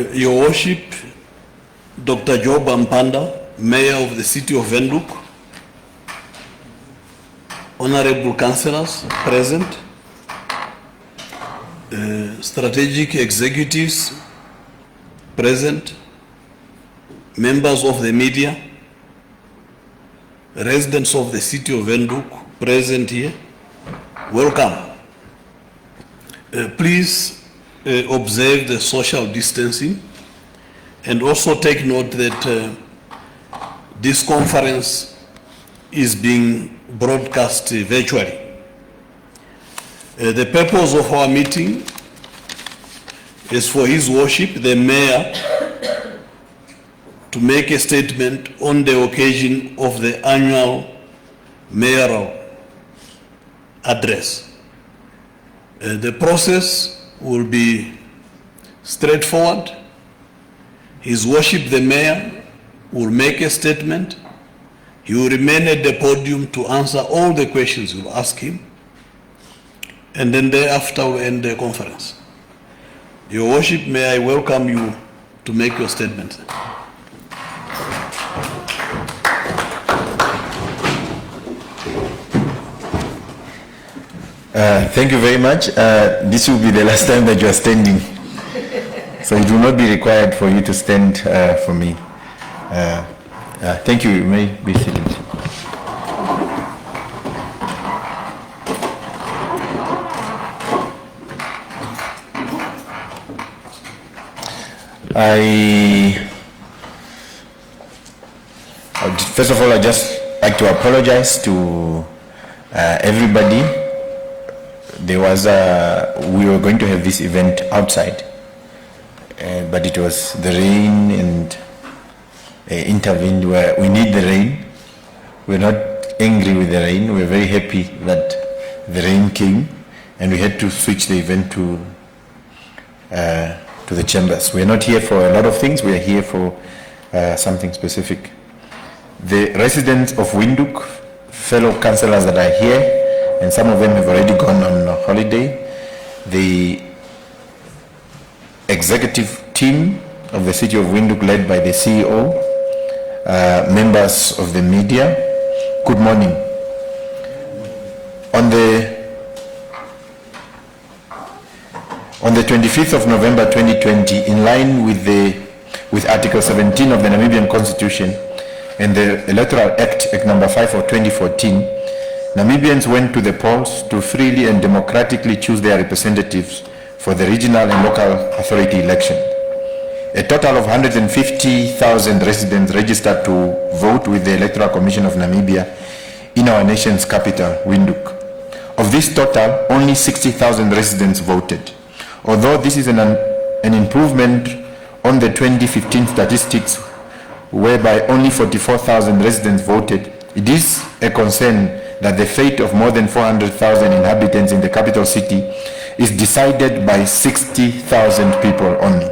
Your Worship, Dr. Job Ampanda, Mayor of the City of Windhoek, Honorable Councillors present, strategic executives present, members of the media, residents of the City of Windhoek present here, welcome. Please observe the social distancing and also take note that this conference is being broadcast virtually. The purpose of our meeting is for His Worship, the Mayor, to make a statement on the occasion of the annual mayoral address. The process will be straightforward. His Worship, the Mayor, will make a statement. He will remain at the podium to answer all the questions you'll ask him. And then thereafter we'll end the conference. Your Worship, may I welcome you to make your statement. Thank you very much. This will be the last time that you are standing. So it will not be required for you to stand for me. Thank you. You may be seated. First of all, I just like to apologize to everybody. There was we were going to have this event outside, but it was the rain and intervened. Where we need the rain. We're not angry with the rain. We're very happy that the rain came, and we had to switch the event to the chambers. We're not here for a lot of things. We are here for something specific. The residents of Windhoek, fellow councillors that are here, and some of them have already gone on holiday. The executive team of the City of Windhoek, led by the CEO, members of the media, good morning. On the 25th of November 2020, in line with Article 17 of the Namibian Constitution and the Electoral Act number 5 of 2014, Namibians went to the polls to freely and democratically choose their representatives for the regional and local authority election. A total of 150,000 residents registered to vote with the Electoral Commission of Namibia in our nation's capital, Windhoek. Of this total, only 60,000 residents voted. Although this is an improvement on the 2015 statistics, whereby only 44,000 residents voted, it is a concern that the fate of more than 400,000 inhabitants in the capital city is decided by 60,000 people only.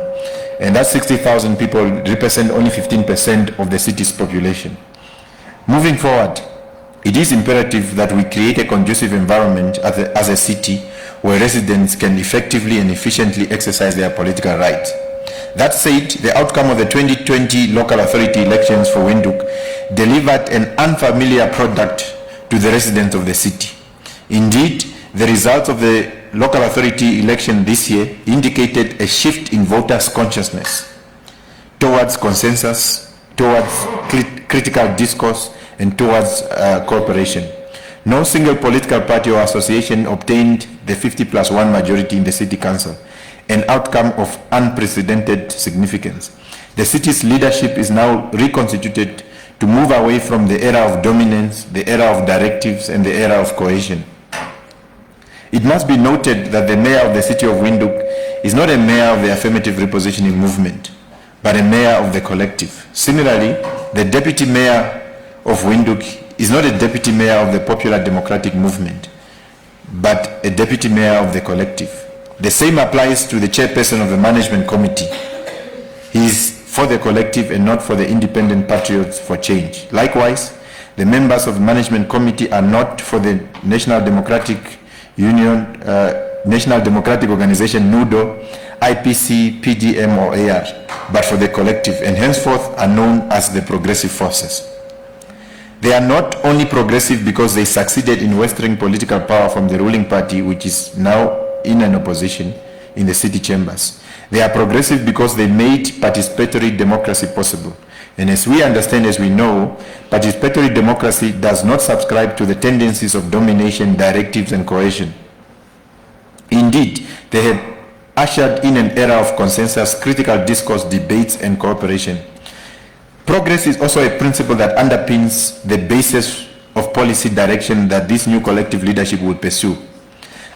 And that 60,000 people represent only 15% of the city's population. Moving forward, it is imperative that we create a conducive environment as a city where residents can effectively and efficiently exercise their political rights. That said, the outcome of the 2020 local authority elections for Windhoek delivered an unfamiliar product to the residents of the city. Indeed, the results of the local authority election this year indicated a shift in voters' consciousness towards consensus, towards critical discourse, and towards cooperation. No single political party or association obtained the 50+1 majority in the city council, an outcome of unprecedented significance. The city's leadership is now reconstituted to move away from the era of dominance, the era of directives, and the era of cohesion. It must be noted that the mayor of the City of Windhoek is not a mayor of the affirmative repositioning movement, but a mayor of the collective. Similarly, the deputy mayor of Windhoek is not a deputy mayor of the popular democratic movement, but a deputy mayor of the collective. The same applies to the chairperson of the management committee. He is for the collective and not for the independent patriots for change. Likewise, the members of the management committee are not for the National Democratic Union National Democratic Organization, NUDO, IPC, PDM or AR, but for the collective, and henceforth are known as the Progressive Forces. They are not only progressive because they succeeded in wresting political power from the ruling party, which is now in an opposition in the city chambers. They are progressive because they made participatory democracy possible. And as we understand, as we know, participatory democracy does not subscribe to the tendencies of domination, directives, and coercion. Indeed, they have ushered in an era of consensus, critical discourse, debates, and cooperation. Progress is also a principle that underpins the basis of policy direction that this new collective leadership will pursue.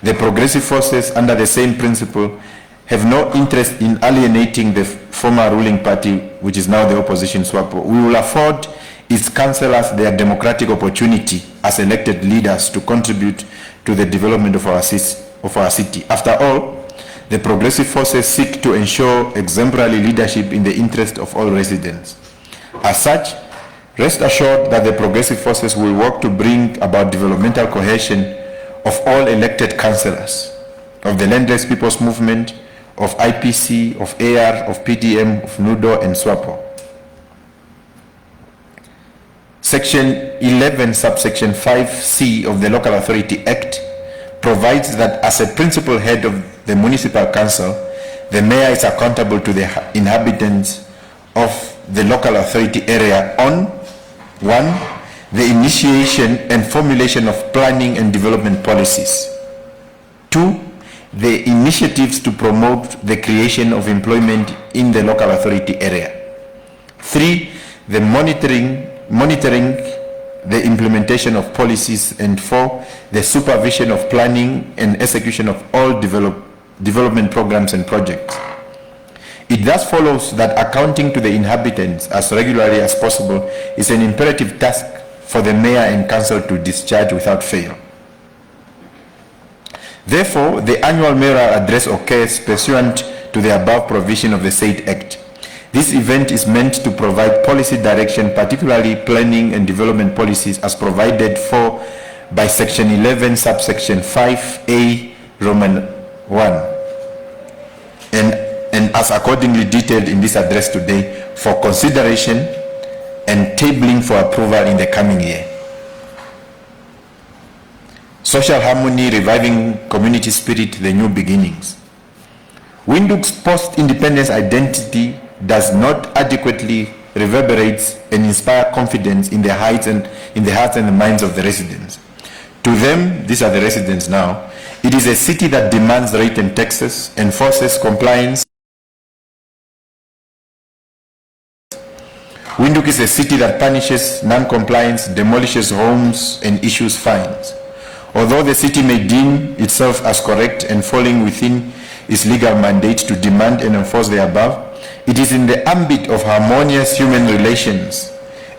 The progressive forces, under the same principle, have no interest in alienating the former ruling party, which is now the opposition, SWAPO. We will afford its councillors their democratic opportunity as elected leaders to contribute to the development of our city. After all, the progressive forces seek to ensure exemplary leadership in the interest of all residents. As such, rest assured that the progressive forces will work to bring about developmental cohesion of all elected councillors, of the Landless People's Movement, of IPC, of AR, of PDM, of NUDO, and SWAPO. Section 11, subsection 5C of the Local Authority Act provides that as a principal head of the municipal council, the mayor is accountable to the inhabitants of the local authority area on 1. The initiation and formulation of planning and development policies. 2. The initiatives to promote the creation of employment in the local authority area. 3. The monitoring the implementation of policies. And 4. The supervision of planning and execution of all development programs and projects. It thus follows that accounting to the inhabitants as regularly as possible is an imperative task for the mayor and council to discharge without fail. Therefore, the annual mayoral address occurs pursuant to the above provision of the said Act. This event is meant to provide policy direction, particularly planning and development policies as provided for by Section 11, subsection 5A, Roman 1. And as accordingly detailed in this address today, for consideration and tabling for approval in the coming year. Social harmony, reviving community spirit, the new beginnings. Windhoek's post-independence identity does not adequately reverberate and inspire confidence in the hearts and the minds of the residents. To them, these are the residents now, it is a city that demands rate and taxes, enforces compliance. Windhoek is a city that punishes non-compliance, demolishes homes, and issues fines. Although the city may deem itself as correct and falling within its legal mandate to demand and enforce the above, it is in the ambit of harmonious human relations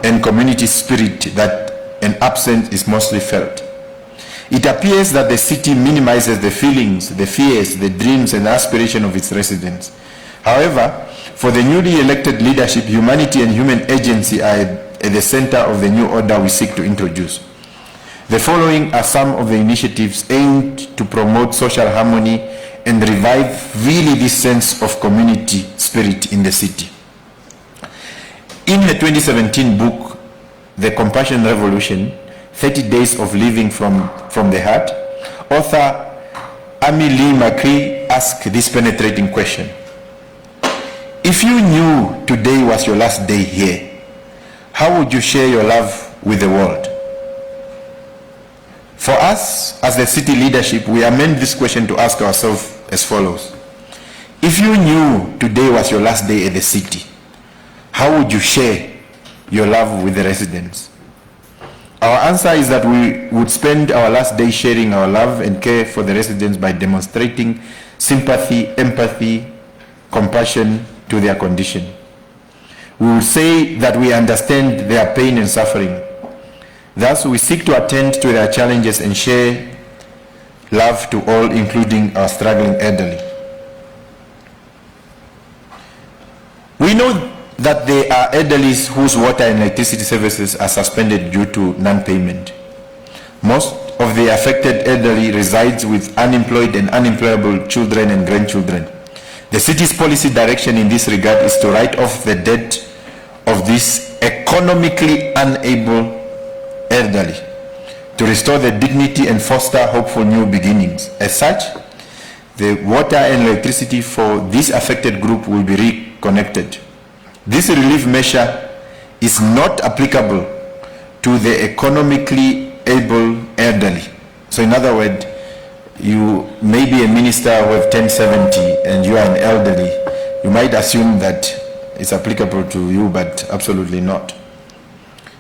and community spirit that an absence is mostly felt. It appears that the city minimizes the feelings, the fears, the dreams, and aspirations of its residents. However, for the newly elected leadership, humanity and human agency are at the center of the new order we seek to introduce. The following are some of the initiatives aimed to promote social harmony and revive really this sense of community spirit in the city. In her 2017 book, The Compassion Revolution, 30 Days of Living from the Heart, author Amy Lee McCree asked this penetrating question. If you knew today was your last day here, how would you share your love with the world? For us, as the city leadership, we amend this question to ask ourselves as follows. If you knew today was your last day at the city, how would you share your love with the residents? Our answer is that we would spend our last day sharing our love and care for the residents by demonstrating sympathy, empathy, compassion to their condition. We will say that we understand their pain and suffering. Thus, we seek to attend to their challenges and share love to all, including our struggling elderly. We know that there are elderly whose water and electricity services are suspended due to non-payment. Most of the affected elderly resides with unemployed and unemployable children and grandchildren. The city's policy direction in this regard is to write off the debt of these economically unable elderly, to restore their dignity and foster hopeful new beginnings. As such, the water and electricity for this affected group will be reconnected. This relief measure is not applicable to the economically able elderly. So in other words, you may be a minister who have 1070 and you are an elderly. You might assume that it's applicable to you, but absolutely not.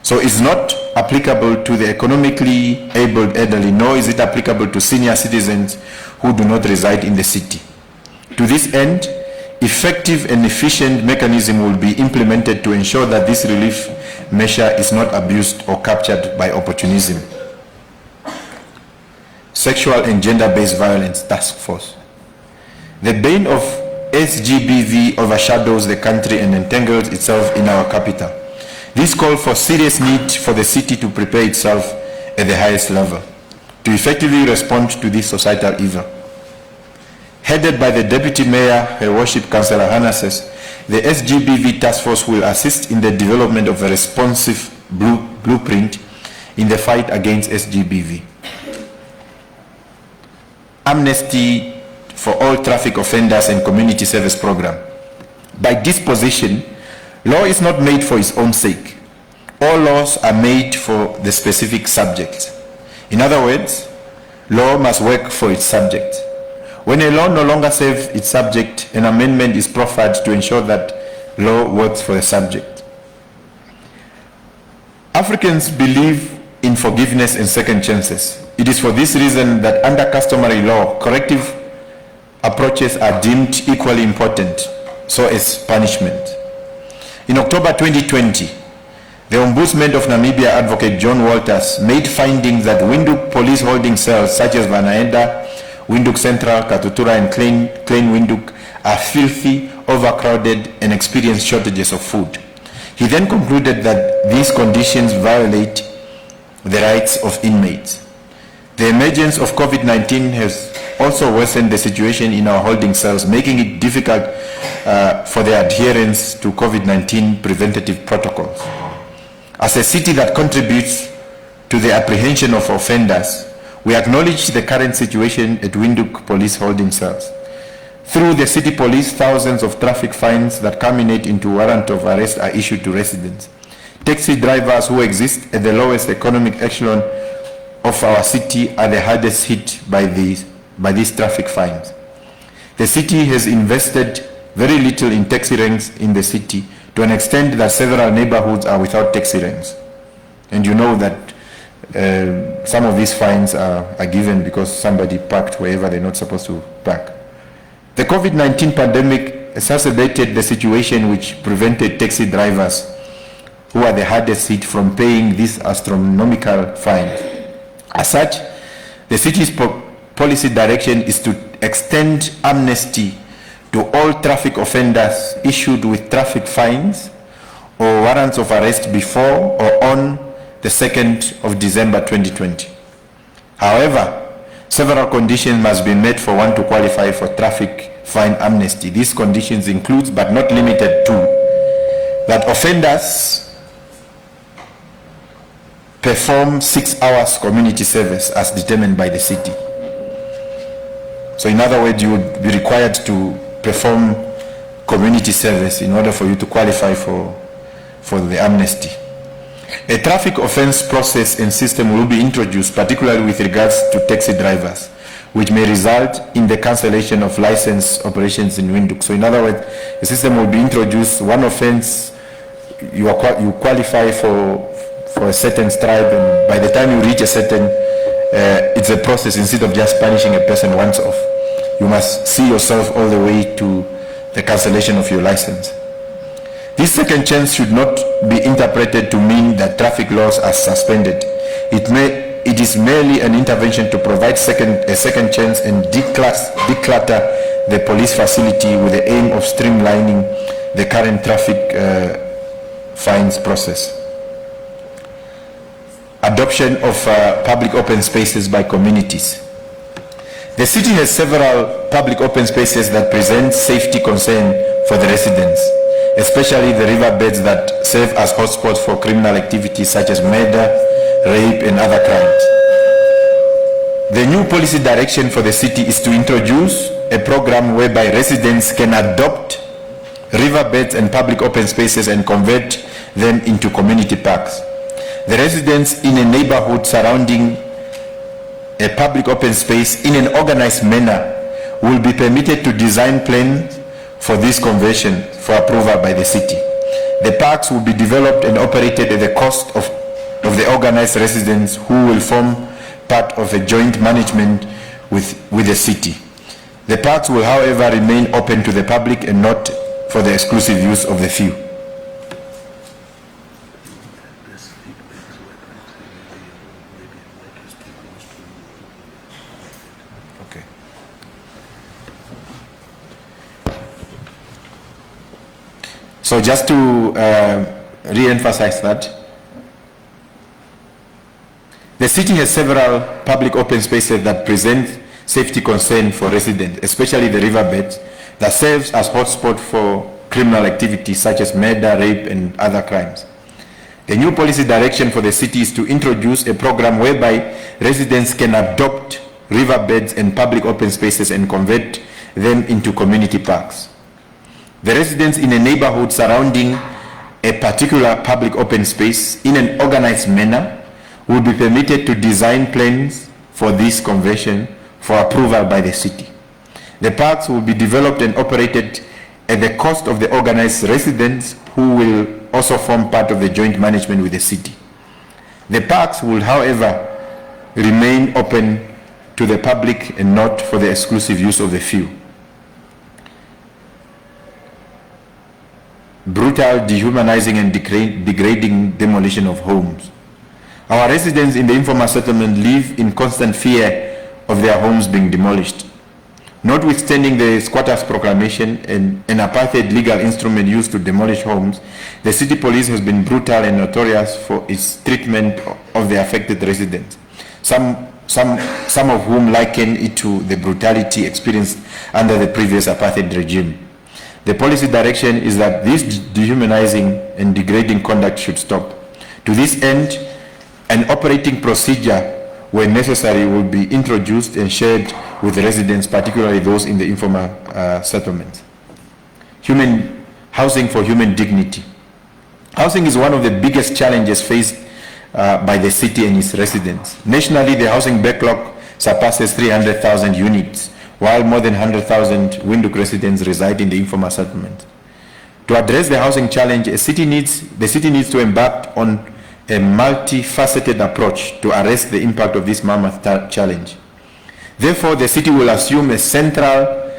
So it's not applicable to the economically able elderly, nor is it applicable to senior citizens who do not reside in the city. To this end, effective and efficient mechanism will be implemented to ensure that this relief measure is not abused or captured by opportunism. Sexual and Gender-Based Violence Task Force. The bane of SGBV overshadows the country and entangles itself in our capital. This calls for serious need for the city to prepare itself at the highest level to effectively respond to this societal evil. Headed by the Deputy Mayor, Her Worship Councillor Hanases, the SGBV Task Force will assist in the development of a responsive blueprint in the fight against SGBV. Amnesty for all traffic offenders and community service program. By disposition, law is not made for its own sake. All laws are made for the specific subject. In other words, law must work for its subject. When a law no longer serves its subject, an amendment is proffered to ensure that law works for the subject. Africans believe in forgiveness and second chances. It is for this reason that under customary law, corrective approaches are deemed equally important, so as punishment. In October 2020, the Ombudsman of Namibia, Advocate John Walters, made findings that Windhoek police holding cells such as Vanaenda, Windhoek Central, Katutura and Klein Windhoek are filthy, overcrowded and experience shortages of food. He then concluded that these conditions violate the rights of inmates. The emergence of COVID-19 has also worsened the situation in our holding cells, making it difficult for the adherence to COVID-19 preventative protocols. As a city that contributes to the apprehension of offenders, we acknowledge the current situation at Windhoek police holding cells. Through the city police, thousands of traffic fines that culminate into warrant of arrest are issued to residents. Taxi drivers who exist at the lowest economic echelon of our city are the hardest hit by these traffic fines. The city has invested very little in taxi ranks in the city, to an extent that several neighborhoods are without taxi ranks. And you know that some of these fines are given because somebody parked wherever they're not supposed to park. The COVID-19 pandemic exacerbated the situation which prevented taxi drivers, who are the hardest hit, from paying these astronomical fines. As such, the city's policy direction is to extend amnesty to all traffic offenders issued with traffic fines or warrants of arrest before or on the 2nd of December 2020. However, several conditions must be met for one to qualify for traffic fine amnesty. These conditions include, but not limited to, that offenders perform 6 hours community service as determined by the city. So in other words, you would be required to perform community service in order for you to qualify for the amnesty. A traffic offense process and system will be introduced, particularly with regards to taxi drivers, which may result in the cancellation of license operations in Windhoek. So in other words, a system will be introduced. One offense, you qualify for a certain stripe, and by the time you reach a certain, it's a process. Instead of just punishing a person once off, you must see yourself all the way to the cancellation of your license. This second chance should not be interpreted to mean that traffic laws are suspended. It is merely an intervention to provide a second chance and declutter the police facility with the aim of streamlining the current traffic fines process. adoption of public open spaces by communities. The city has several public open spaces that present safety concern for the residents, especially the riverbeds that serve as hotspots for criminal activities such as murder, rape, and other crimes. The new policy direction for the city is to introduce a program whereby residents can adopt riverbeds and public open spaces and convert them into community parks. The residents in a neighborhood surrounding a public open space in an organized manner will be permitted to design plans for this conversion for approval by the city. The parks will be developed and operated at the cost of the organized residents who will form part of a joint management with the city. The parks will, however, remain open to the public and not for the exclusive use of the few. Okay. So just to re-emphasize that, the city has several public open spaces that present safety concern for residents, especially the riverbeds, that serves as hotspot for criminal activities such as murder, rape, and other crimes. The new policy direction for the city is to introduce a program whereby residents can adopt riverbeds and public open spaces and convert them into community parks. The residents in a neighborhood surrounding a particular public open space in an organized manner will be permitted to design plans for this conversion for approval by the city. The parks will be developed and operated at the cost of the organized residents who will also form part of the joint management with the city. The parks will, however, remain open to the public and not for the exclusive use of the few. Brutal, dehumanizing, and degrading demolition of homes. Our residents in the informal settlement live in constant fear of their homes being demolished. Notwithstanding the squatters' proclamation and an apartheid legal instrument used to demolish homes, the city police has been brutal and notorious for its treatment of the affected residents, some of whom liken it to the brutality experienced under the previous apartheid regime. The policy direction is that this dehumanizing and degrading conduct should stop. To this end, an operating procedure where necessary will be introduced and shared with residents, particularly those in the informal settlements. Housing for human dignity. Housing is one of the biggest challenges faced by the city and its residents. Nationally, the housing backlog surpasses 300,000 units, while more than 100,000 Windhoek residents reside in the informal settlement. To address the housing challenge, the city needs to embark on a multifaceted approach to arrest the impact of this mammoth challenge. Therefore, the city will assume a central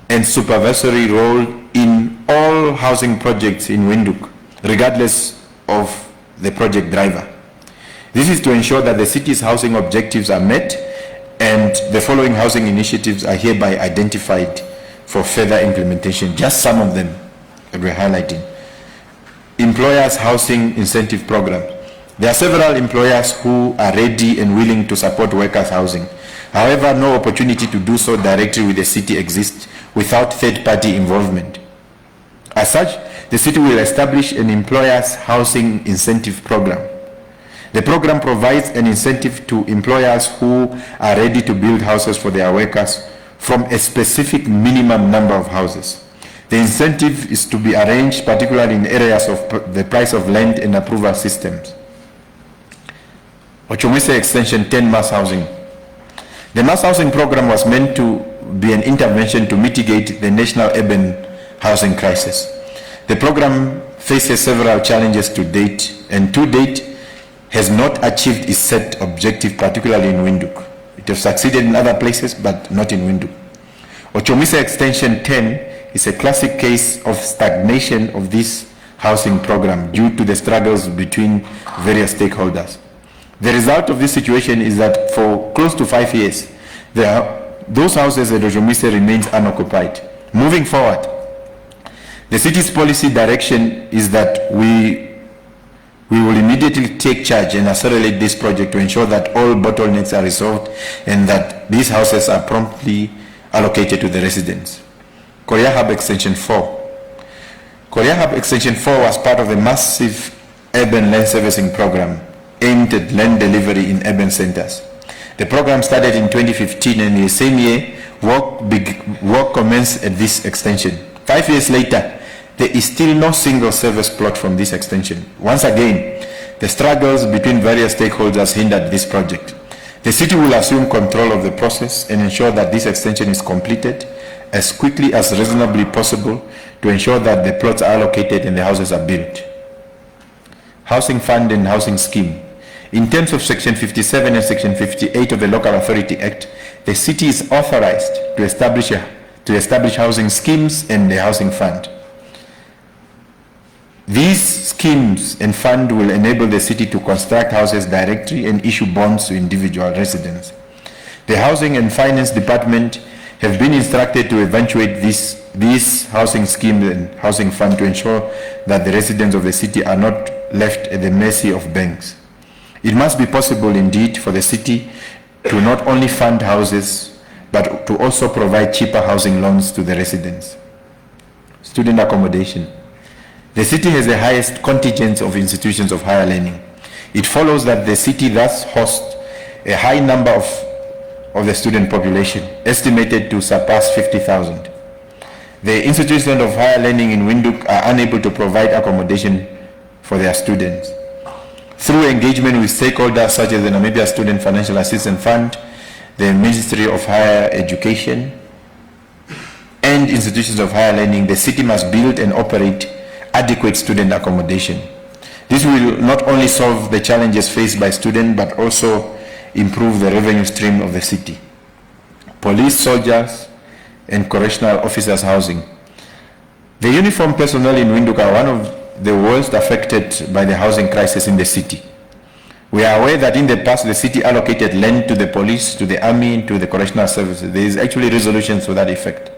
and supervisory role in all housing projects in Windhoek, regardless of the project driver. This is to ensure that the city's housing objectives are met, and the following housing initiatives are hereby identified for further implementation. Just some of them that we're highlighting. Employers' housing incentive program. There are several employers who are ready and willing to support workers' housing. However, no opportunity to do so directly with the city exists without third-party involvement. As such, the city will establish an employers' housing incentive program. The program provides an incentive to employers who are ready to build houses for their workers from a specific minimum number of houses. The incentive is to be arranged particularly in areas of the price of land and approval systems. Ochomwese Extension 10 Mass Housing. The mass housing program was meant to be an intervention to mitigate the national urban housing crisis. The program faces several challenges to date, and to date has not achieved its set objective, particularly in Windhoek. It has succeeded in other places, but not in Windhoek. Ochomwese Extension 10 is a classic case of stagnation of this housing program due to the struggles between various stakeholders. The result of this situation is that for close to 5 years, those houses at Ochomwese remains unoccupied. Moving forward, the city's policy direction is that we We will immediately take charge and accelerate this project to ensure that all bottlenecks are resolved and that these houses are promptly allocated to the residents. Korea Hub Extension 4. Korea Hub Extension 4 was part of the massive urban land servicing program aimed at land delivery in urban centers. The program started in 2015 and in the same year, work commenced at this extension. 5 years later, there is still no single service plot from this extension. Once again, the struggles between various stakeholders hindered this project. The city will assume control of the process and ensure that this extension is completed as quickly as reasonably possible to ensure that the plots are allocated and the houses are built. Housing Fund and Housing Scheme. In terms of Section 57 and Section 58 of the Local Authority Act, the city is authorized to establish housing schemes and the Housing Fund. These schemes and fund will enable the city to construct houses directly and issue bonds to individual residents. The Housing and Finance Department have been instructed to evaluate these housing schemes and housing fund to ensure that the residents of the city are not left at the mercy of banks. It must be possible indeed for the city to not only fund houses, but to also provide cheaper housing loans to the residents. Student accommodation. The city has the highest contingent of institutions of higher learning. It follows that the city thus hosts a high number of the student population, estimated to surpass 50,000. The institutions of higher learning in Windhoek are unable to provide accommodation for their students. Through engagement with stakeholders such as the Namibia Student Financial Assistance Fund, the Ministry of Higher Education, and institutions of higher learning, the city must build and operate adequate student accommodation. This will not only solve the challenges faced by students, but also improve the revenue stream of the city. Police, soldiers, and correctional officers housing. The uniformed personnel in Windhoek are one of the worst affected by the housing crisis in the city. We are aware that in the past the city allocated land to the police, to the army, to the correctional services. There is actually resolutions to that effect.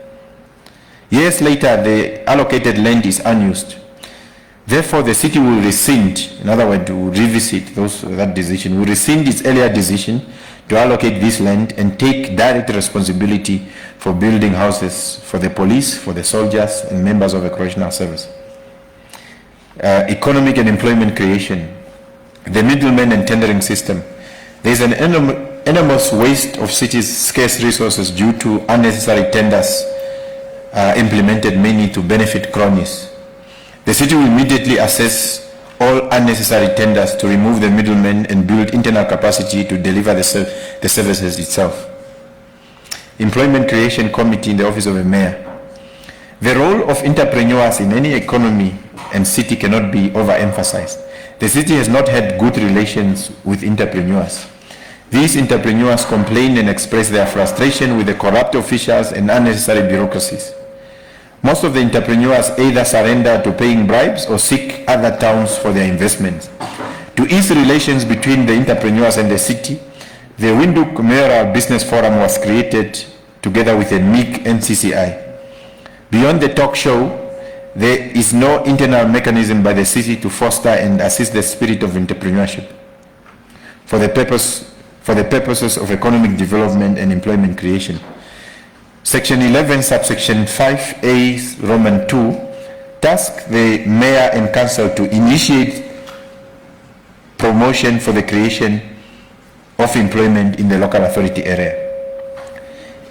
Years later, the allocated land is unused. Therefore, the city will rescind, in other words, to revisit that decision, will rescind its earlier decision to allocate this land and take direct responsibility for building houses for the police, for the soldiers, and members of the correctional service. Economic and employment creation. The middleman and tendering system. There is an enormous waste of cities' scarce resources due to unnecessary tenders implemented mainly to benefit cronies. The city will immediately assess all unnecessary tenders to remove the middlemen and build internal capacity to deliver the services itself. Employment Creation Committee in the Office of the Mayor. The role of entrepreneurs in any economy and city cannot be overemphasized. The city has not had good relations with entrepreneurs. These entrepreneurs complain and express their frustration with the corrupt officials and unnecessary bureaucracies. Most of the entrepreneurs either surrender to paying bribes or seek other towns for their investments. To ease relations between the entrepreneurs and the city, the Windhoek Mayoral Business Forum was created together with the MIC and CCI. Beyond the talk show, there is no internal mechanism by the city to foster and assist the spirit of entrepreneurship for the purposes of economic development and employment creation. Section 11, subsection 5A, Roman 2, tasks the mayor and council to initiate promotion for the creation of employment in the local authority area.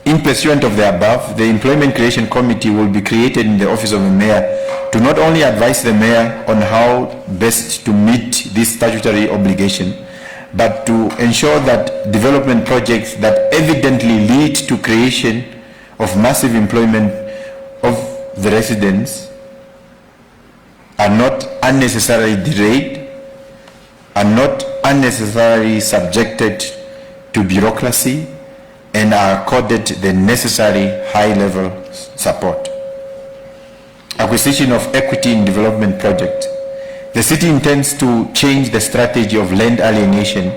In pursuant of the above, the Employment Creation Committee will be created in the Office of the Mayor to not only advise the Mayor on how best to meet this statutory obligation, but to ensure that development projects that evidently lead to creation of massive employment of the residents are not unnecessarily delayed, are not unnecessarily subjected to bureaucracy, and are accorded the necessary high-level support. Acquisition of equity in development project. The city intends to change the strategy of land alienation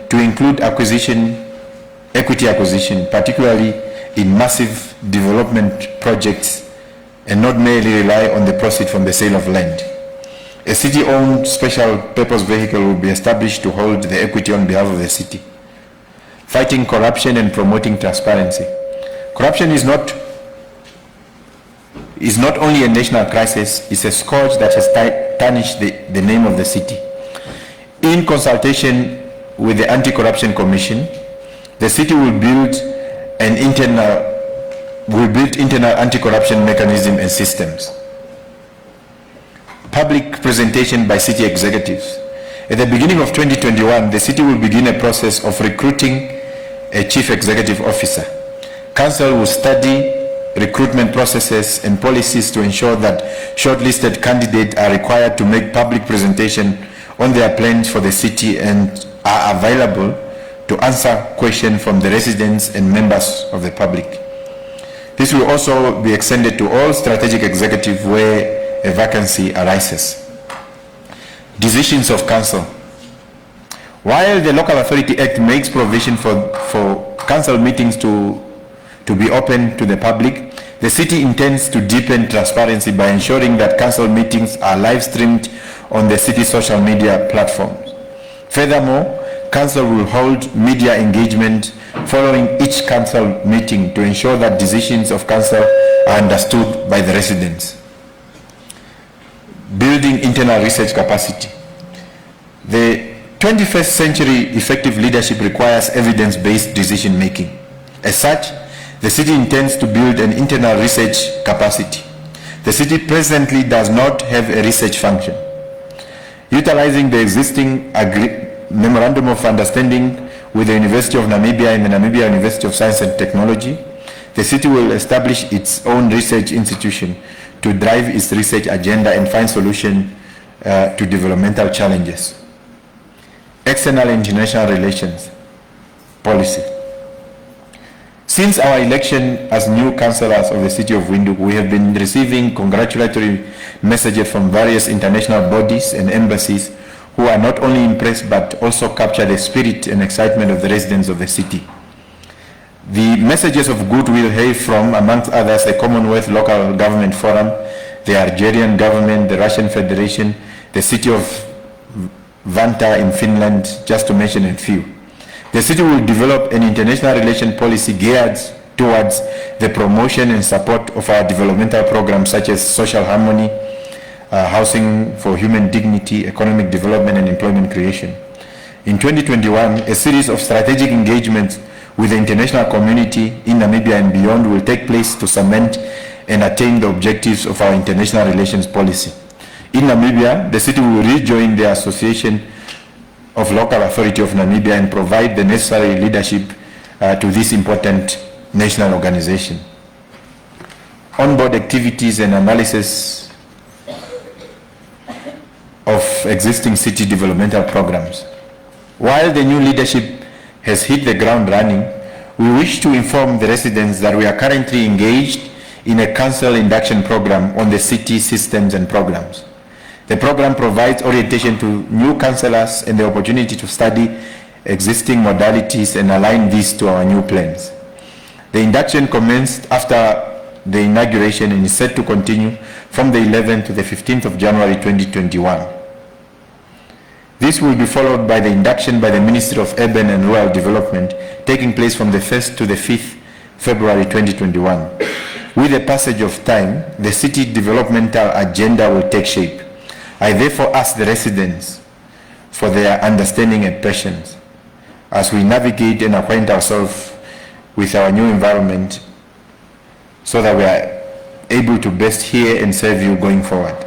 to include equity acquisition, particularly in massive development projects, and not merely rely on the proceeds from the sale of land. A city-owned special purpose vehicle will be established to hold the equity on behalf of the city. Fighting corruption and promoting transparency. Corruption is not only a national crisis, it's a scourge that has tarnished the name of the city. In consultation with the Anti-Corruption Commission, the city will build internal anti-corruption mechanism and systems. Public presentation by city executives. At the beginning of 2021, the city will begin a process of recruiting a chief executive officer. Council will study recruitment processes and policies to ensure that shortlisted candidates are required to make public presentation on their plans for the city and are available to answer questions from the residents and members of the public. This will also be extended to all strategic executives where a vacancy arises. Decisions of council. While the Local Authority Act makes provision for council meetings to be open to the public, the city intends to deepen transparency by ensuring that council meetings are live streamed on the city social media platforms. Furthermore, council will hold media engagement following each council meeting to ensure that decisions of council are understood by the residents. Building internal research capacity. The 21st century effective leadership requires evidence-based decision making. As such, the city intends to build an internal research capacity. The city presently does not have a research function. Utilizing the existing Memorandum of Understanding with the University of Namibia and the Namibia University of Science and Technology, the city will establish its own research institution to drive its research agenda and find solutions to developmental challenges. External and international relations policy. Since our election as new councillors of the city of Windhoek, we have been receiving congratulatory messages from various international bodies and embassies who are not only impressed but also capture the spirit and excitement of the residents of the city. The messages of goodwill hail from, amongst others, the Commonwealth Local Government Forum, the Algerian government, the Russian Federation, the city of Vantaa in Finland, just to mention a few. The city will develop an international relation policy geared towards the promotion and support of our developmental programs such as social harmony, housing for human dignity, economic development and employment creation. In 2021, a series of strategic engagements with the international community in Namibia and beyond will take place to cement and attain the objectives of our international relations policy. In Namibia, the city will rejoin the Association of Local Authority of Namibia and provide the necessary leadership to this important national organization. Onboard activities and analysis of existing city developmental programs. While the new leadership has hit the ground running, we wish to inform the residents that we are currently engaged in a council induction program on the city systems and programs. The program provides orientation to new councillors and the opportunity to study existing modalities and align these to our new plans. The induction commenced after the inauguration and is set to continue from the 11th to the 15th of January 2021. This will be followed by the induction by the Ministry of Urban and Rural Development, taking place from the 1st to the 5th February 2021. With the passage of time, the city developmental agenda will take shape. I therefore ask the residents for their understanding and patience as we navigate and acquaint ourselves with our new environment so that we are able to best hear and serve you going forward.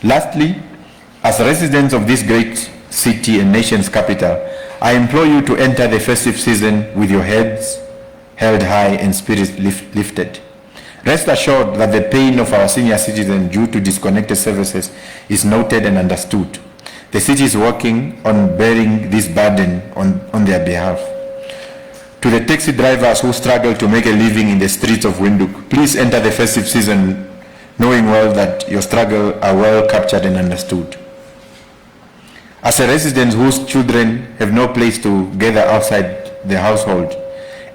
Lastly, as residents of this great city and nation's capital, I implore you to enter the festive season with your heads held high and spirits lifted. Rest assured that the pain of our senior citizens due to disconnected services is noted and understood. The city is working on bearing this burden on their behalf. To the taxi drivers who struggle to make a living in the streets of Windhoek, please enter the festive season knowing well that your struggles are well captured and understood. As a resident whose children have no place to gather outside the household,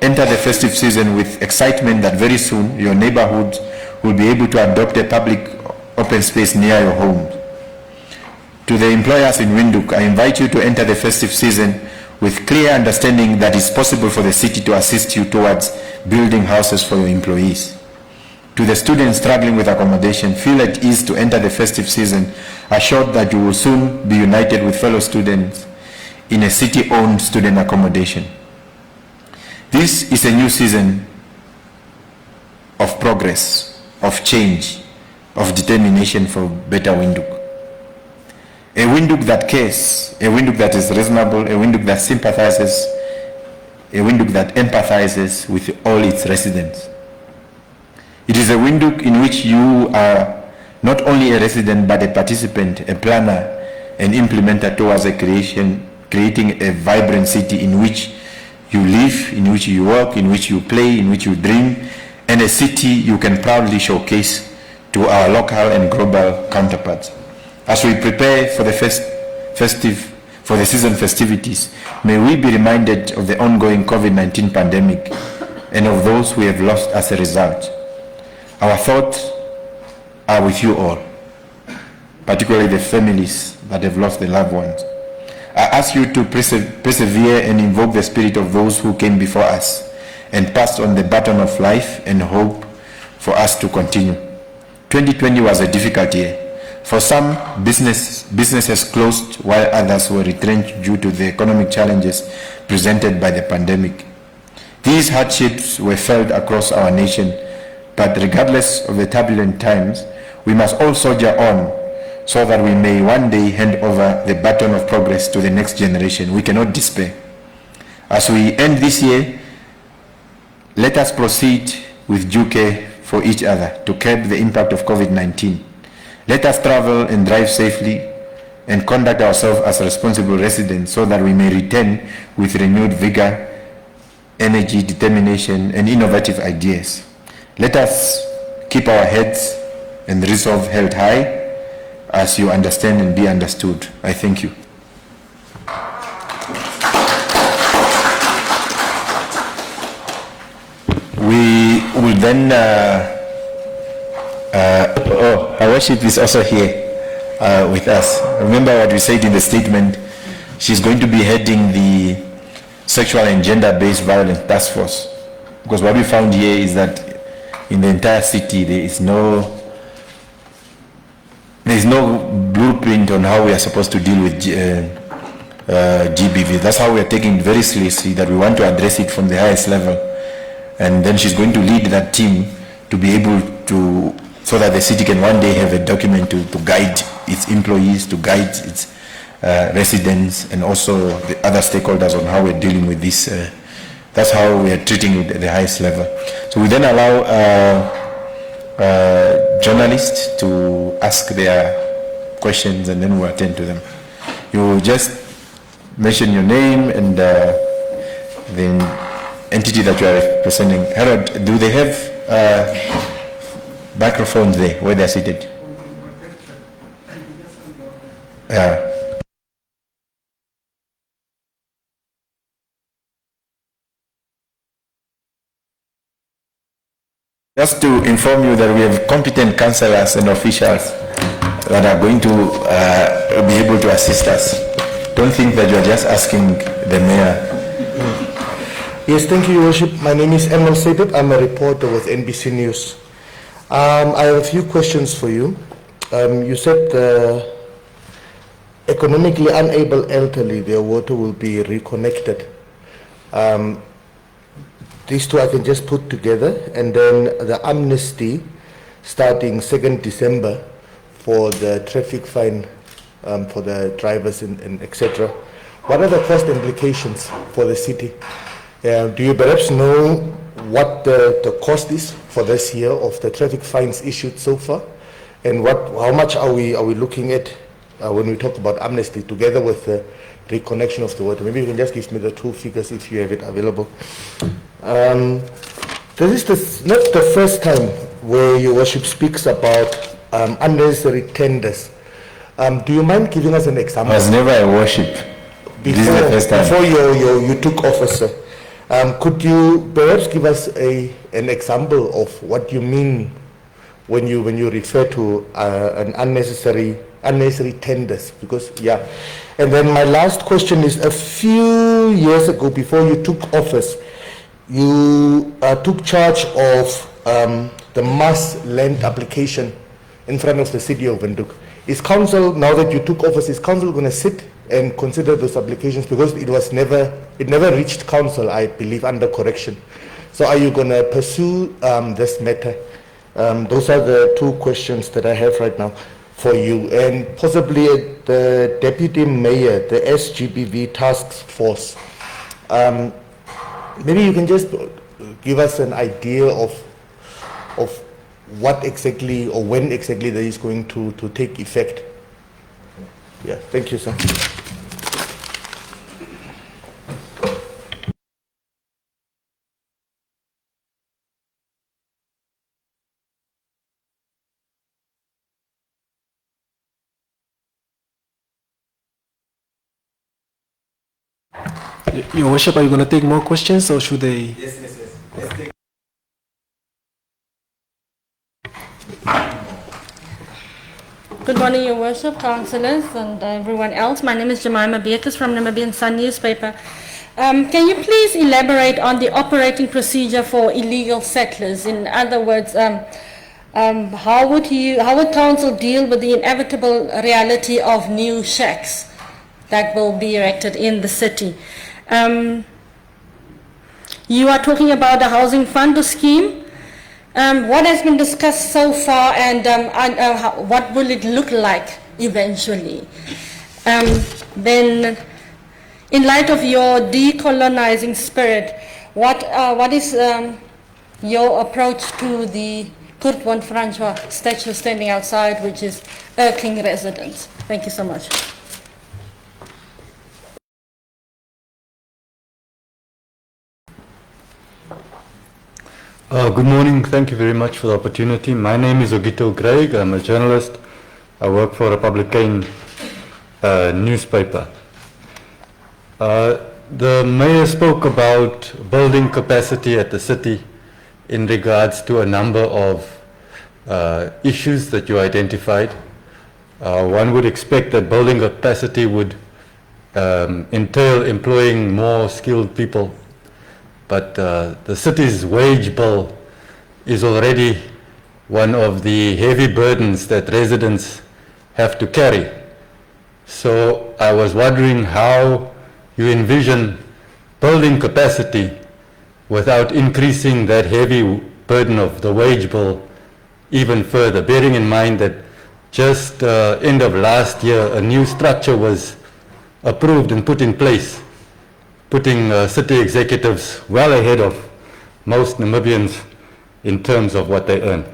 enter the festive season with excitement that very soon your neighborhood will be able to adopt a public open space near your home. To the employers in Windhoek, I invite you to enter the festive season with clear understanding that it's possible for the city to assist you towards building houses for your employees. To the students struggling with accommodation, feel at ease to enter the festive season, assured that you will soon be united with fellow students in a city-owned student accommodation. This is a new season of progress, of change, of determination for better Windhoek. A Windhoek that cares, a Windhoek that is reasonable, a Windhoek that sympathizes, a Windhoek that empathizes with all its residents. It is a Windhoek in which you are not only a resident but a participant, a planner, an implementer towards creating a vibrant city in which you live, in which you work, in which you play, in which you dream, and a city you can proudly showcase to our local and global counterparts. As we prepare for the season festivities, may we be reminded of the ongoing COVID-19 pandemic and of those we have lost as a result. Our thoughts are with you all, particularly the families that have lost their loved ones. I ask you to persevere and invoke the spirit of those who came before us and passed on the baton of life and hope for us to continue. 2020 was a difficult year. For some, businesses closed while others were retrenched due to the economic challenges presented by the pandemic. These hardships were felt across our nation, but regardless of the turbulent times, we must all soldier on so that we may one day hand over the baton of progress to the next generation. We cannot despair. As we end this year, let us proceed with due care for each other to curb the impact of COVID-19. Let us travel and drive safely and conduct ourselves as responsible residents so that we may return with renewed vigor, energy, determination, and innovative ideas. Let us keep our heads and resolve held high as you understand and be understood. I thank you. We will then our worship is also here with us. Remember what we said in the statement. She's going to be heading the sexual and gender-based violence task force. Because what we found here is that in the entire city there is no blueprint on how we are supposed to deal with GBV. That's how we are taking it very seriously, that we want to address it from the highest level. And then she's going to lead that team to be able to, so that the city can one day have a document to guide its employees, to guide its residents, and also the other stakeholders on how we're dealing with this. That's how we are treating it at the highest level. So we then allow journalists to ask their questions, and then we'll attend to them. You just mention your name and the entity that you are representing. Harold, do they have microphones there where they're seated? Yeah. Just to inform you that we have competent councillors and officials that are going to be able to assist us. Don't think that you are just asking the mayor. Yes, thank you, Your Worship. My name is Emil Sebit. I'm a reporter with NBC News. I have a few questions for you. You said the economically unable elderly, their water will be reconnected. These two I can just put together, and then the amnesty starting 2nd December for the traffic fine for the drivers and etc. What are the cost implications for the city? Do you perhaps know what the cost is for this year of the traffic fines issued so far, and how much are we looking at when we talk about amnesty together with the reconnection of the water? Maybe you can just give me the two figures if you have it available. This is not the first time where Your Worship speaks about unnecessary tenders. Do you mind giving us an example? I was never a worship. This is the first time. Before you took office, sir. Could you perhaps give us an example of what you mean when you refer to an unnecessary tenders, because yeah. And then my last question is, a few years ago, before you took office, you took charge of the mass land application in front of the city of Windhoek. Is council, now that you took office, is council going to sit and consider those applications, because it never reached council, I believe, under correction? So are you going to pursue this matter? Those are the two questions that I have right now for you. And possibly the deputy mayor, the SGBV task force, maybe you can just give us an idea of what exactly or when exactly that is going to take effect. Yeah, thank you, sir. Your Worship, are you going to take more questions or should they? Yes. Let's take. Good morning, Your Worship, councillors and everyone else. My name is Jemima Beatrice from Namibian Sun newspaper. Can you please elaborate on the operating procedure for illegal settlers? In other words, how would council deal with the inevitable reality of new shacks that will be erected in the city? You are talking about the housing fund scheme. What has been discussed so far, and what will it look like eventually? Then, in light of your decolonizing spirit, what is your approach to the Kurt von Francois statue standing outside, which is irking residents? Thank you so much. Good morning. Thank you very much for the opportunity. My name is Ogito Greig. I'm a journalist. I work for Republican newspaper. The mayor spoke about building capacity at the city in regards to a number of issues that you identified. One would expect that building capacity would entail employing more skilled people. But the city's wage bill is already one of the heavy burdens that residents have to carry. So I was wondering how you envision building capacity without increasing that heavy burden of the wage bill even further, bearing in mind that just end of last year a new structure was approved and put in place, putting city executives well ahead of most Namibians in terms of what they earn.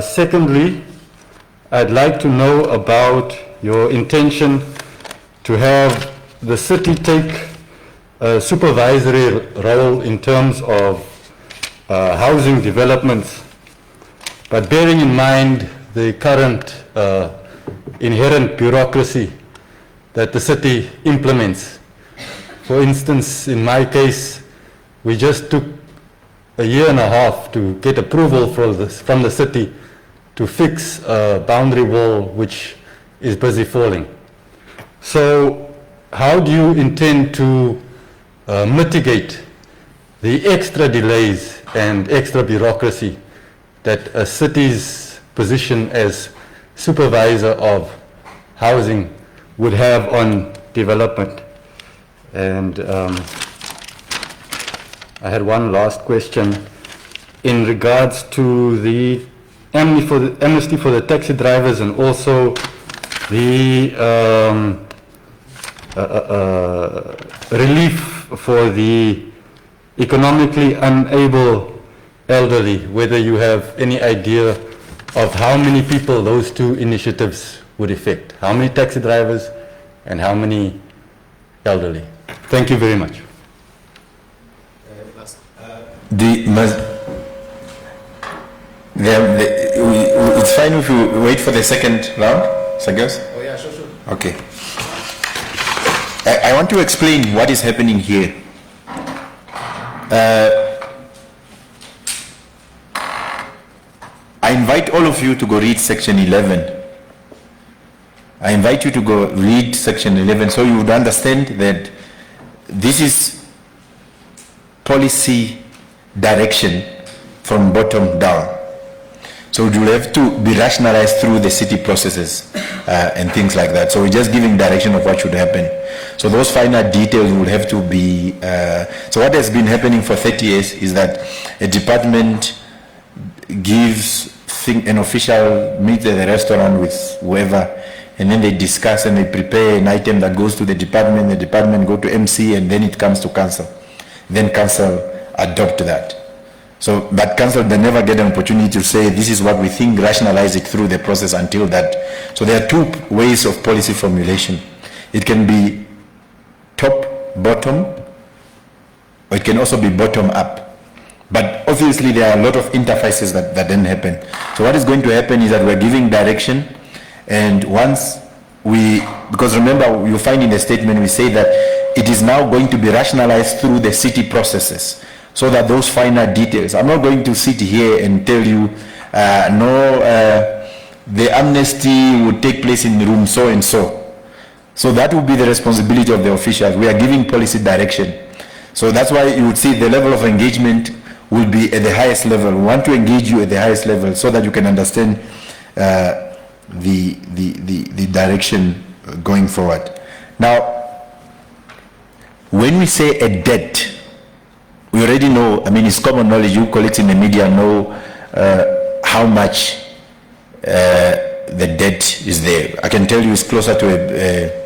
Secondly, I'd like to know about your intention to have the city take a supervisory role in terms of housing developments, but bearing in mind the current inherent bureaucracy that the city implements. For instance, in my case, we just took a year and a half to get approval from the city to fix a boundary wall which is busy falling. So how do you intend to mitigate the extra delays and extra bureaucracy that a city's position as supervisor of housing would have on development? And I had one last question in regards to the amnesty for the taxi drivers and also the relief for the economically unable elderly, whether you have any idea of how many people those two initiatives would affect, how many taxi drivers and how many elderly. Thank you very much. It's fine if you wait for the second round, Sagios? Oh yeah, sure. Okay. I want to explain what is happening here. I invite all of you to go read section 11. I invite you to go read section 11 so you would understand that this is policy direction from bottom down. So it will have to be rationalized through the city processes and things like that. So we're just giving direction of what should happen. So those finer details will have to be... so what has been happening for 30 years is that a department gives an official, meets at the restaurant with whoever, and then they discuss and they prepare an item that goes to the department go to MC, and then it comes to council. Then council adopt that. So, but council, they never get an opportunity to say, this is what we think, rationalize it through the process until that. So there are two ways of policy formulation. It can be top, bottom, or it can also be bottom up. But obviously there are a lot of interfaces that then happen. So what is going to happen is that we're giving direction, and once because remember, you find in the statement we say that it is now going to be rationalized through the city processes, so that those finer details, I'm not going to sit here and tell you, the amnesty would take place in room so and so. So that would be the responsibility of the officials. We are giving policy direction. So that's why you would see the level of engagement will be at the highest level. We want to engage you at the highest level so that you can understand the direction going forward. Now, when we say a debt, we already know, I mean, it's common knowledge, you colleagues in the media know how much the debt is there. I can tell you it's closer to a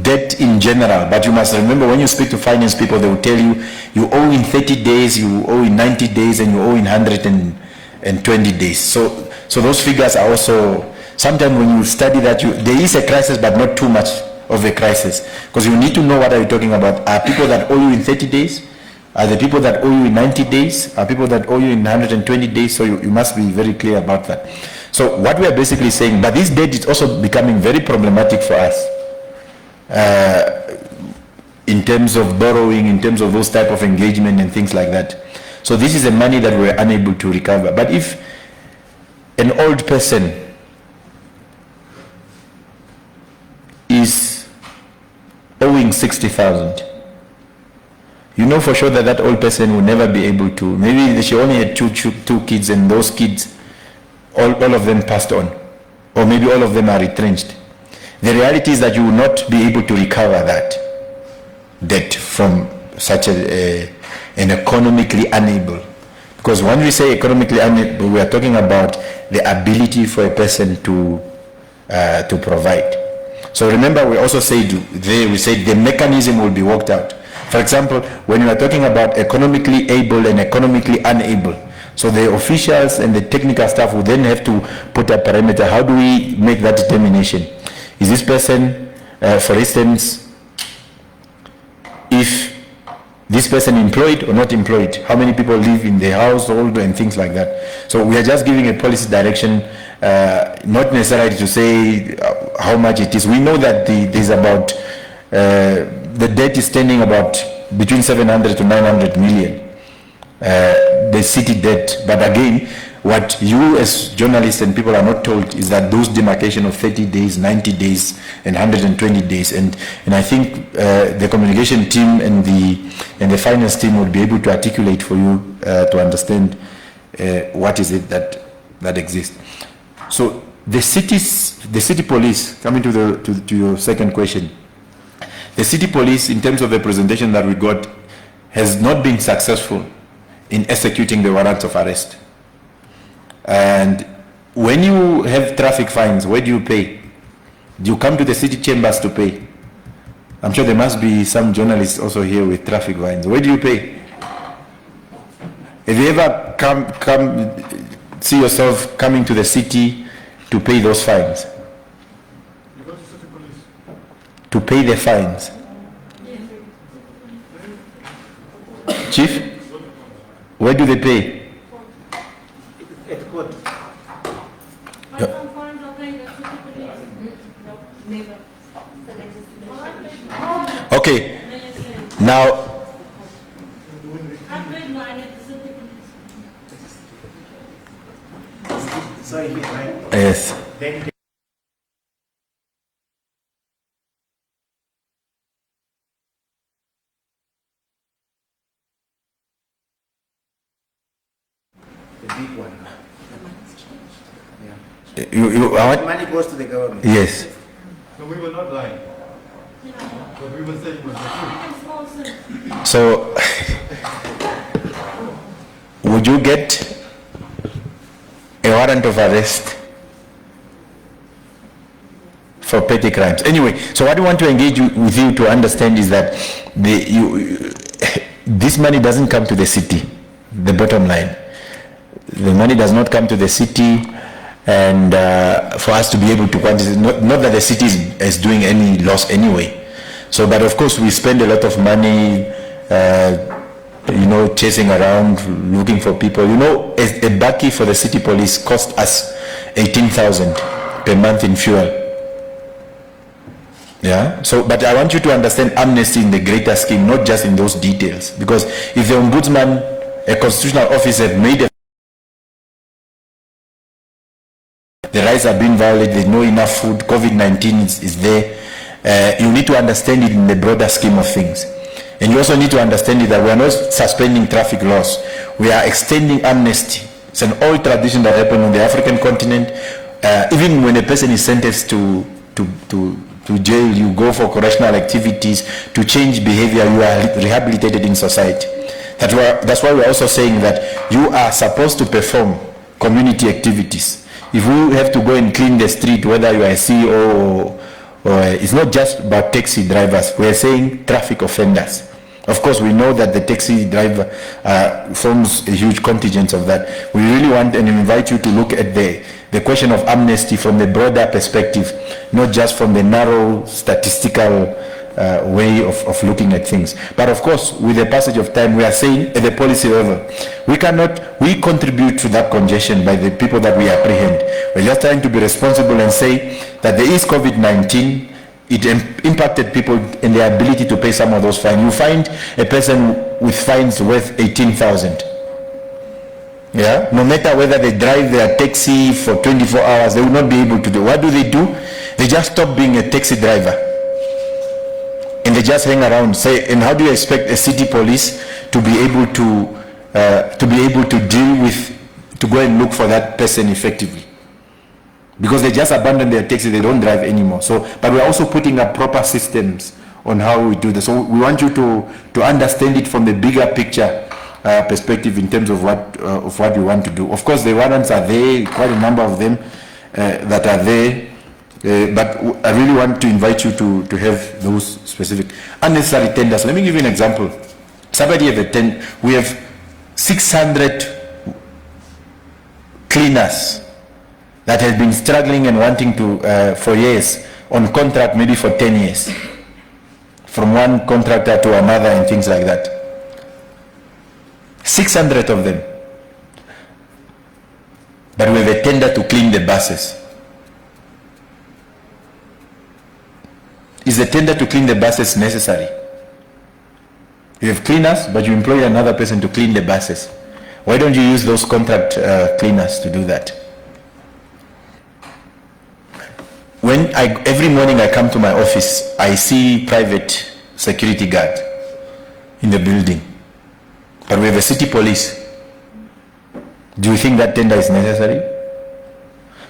debt in general, but you must remember when you speak to finance people, they will tell you, you owe in 30 days, you owe in 90 days, and you owe in 120 days. So those figures are also, sometimes when you study that, there is a crisis, but not too much of a crisis, because you need to know what are you talking about. Are people that owe you in 30 days? Are the people that owe you in 90 days? Are people that owe you in 120 days? So you must be very clear about that. So what we are basically saying, but this debt is also becoming very problematic for us. In terms of borrowing, in terms of those type of engagement and things like that. So this is the money that we're unable to recover. But if an old person is owing 60,000, you know for sure that that old person will never be able to, maybe she only had two kids, and those kids, all of them passed on, or maybe all of them are retrenched. The reality is that you will not be able to recover that debt from such an economically unable. Because when we say economically unable, we are talking about the ability for a person to provide. So remember, we also said there, we said the mechanism will be worked out. For example, when we are talking about economically able and economically unable, so the officials and the technical staff will then have to put a parameter. How do we make that determination? Is this person, for instance, if this person employed or not employed? How many people live in the household and things like that? So we are just giving a policy direction, not necessarily to say how much it is. We know that there's about, the debt is standing about between 700 to 900 million, the city debt. But again, what you as journalists and people are not told is that those demarcation of 30 days, 90 days, and 120 days, and I think the communication team and the finance team would be able to articulate for you to understand what is it that exists. So the city police, coming to your second question, the city police, in terms of the presentation that we got, has not been successful in executing the warrants of arrest. And when you have traffic fines, where do you pay? Do you come to the city chambers to pay? I'm sure there must be some journalists also here with traffic fines. Where do you pay? Have you ever come see yourself coming to the city to pay those fines? You go to city police. To pay the fines? Chief? Where do they pay? Okay, now Yes. What? Money goes to the government. Yes. No, we were not lying. What we were saying was the truth. So, would you get a warrant of arrest for petty crimes? Anyway, so what we want to engage with you to understand is that this money doesn't come to the city, the bottom line. The money does not come to the city, and for us to be able to quantify, not that the city is doing any loss anyway. So, but of course we spend a lot of money, chasing around, looking for people. A bakkie for the city police cost us 18,000 per month in fuel. Yeah. So, but I want you to understand amnesty in the greater scheme, not just in those details. Because if the ombudsman, a constitutional officer, made the rights are being violated, there's no enough food, COVID-19 is there, you need to understand it in the broader scheme of things. And you also need to understand it that we are not suspending traffic laws. We are extending amnesty. It's an old tradition that happened on the African continent. Even when a person is sentenced to jail, you go for correctional activities to change behavior, you are rehabilitated in society. That's why we're also saying that you are supposed to perform community activities. If we have to go and clean the street, whether you are a CEO or it's not just about taxi drivers, we're saying traffic offenders. Of course, we know that the taxi driver forms a huge contingent of that. We really want and invite you to look at the question of amnesty from the broader perspective, not just from the narrow statistical way of looking at things. But of course, with the passage of time, we are saying at the policy level, we contribute to that congestion by the people that we apprehend. We're just trying to be responsible and say that there is COVID-19, it impacted people in their ability to pay some of those fines. You find a person with fines worth 18,000. Yeah, no matter whether they drive their taxi for 24 hours, they will not be able to do. What do? They just stop being a taxi driver. And they just hang around, say, and how do you expect a city police to be able to deal with, to go and look for that person effectively? Because they just abandon their taxi, they don't drive anymore. So, but we're also putting up proper systems on how we do this. So we want you to understand it from the bigger picture perspective in terms of what we want to do. Of course, the warrants are there, quite a number of them that are there. But I really want to invite you to have those specific unnecessary tenders. Let me give you an example. We have 600 cleaners that have been struggling and wanting to for years on contract, maybe for 10 years, from one contractor to another and things like that. 600 of them. But we have a tender to clean the buses. Is the tender to clean the buses necessary? You have cleaners, but you employ another person to clean the buses. Why don't you use those contract cleaners to do that? Every morning I come to my office, I see private security guard in the building. But we have a city police. Do you think that tender is necessary?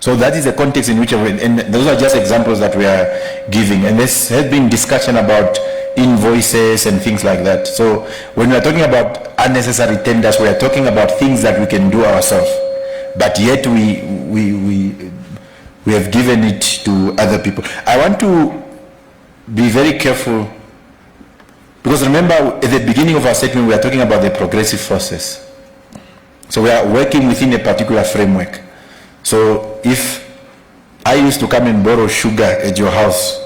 So that is the context in which, and those are just examples that we are giving. And this has been discussion about invoices and things like that. So when we are talking about unnecessary tenders, we are talking about things that we can do ourselves. But yet we have given it to other people. I want to be very careful, because remember at the beginning of our statement we are talking about the progressive process. So we are working within a particular framework. So if I used to come and borrow sugar at your house,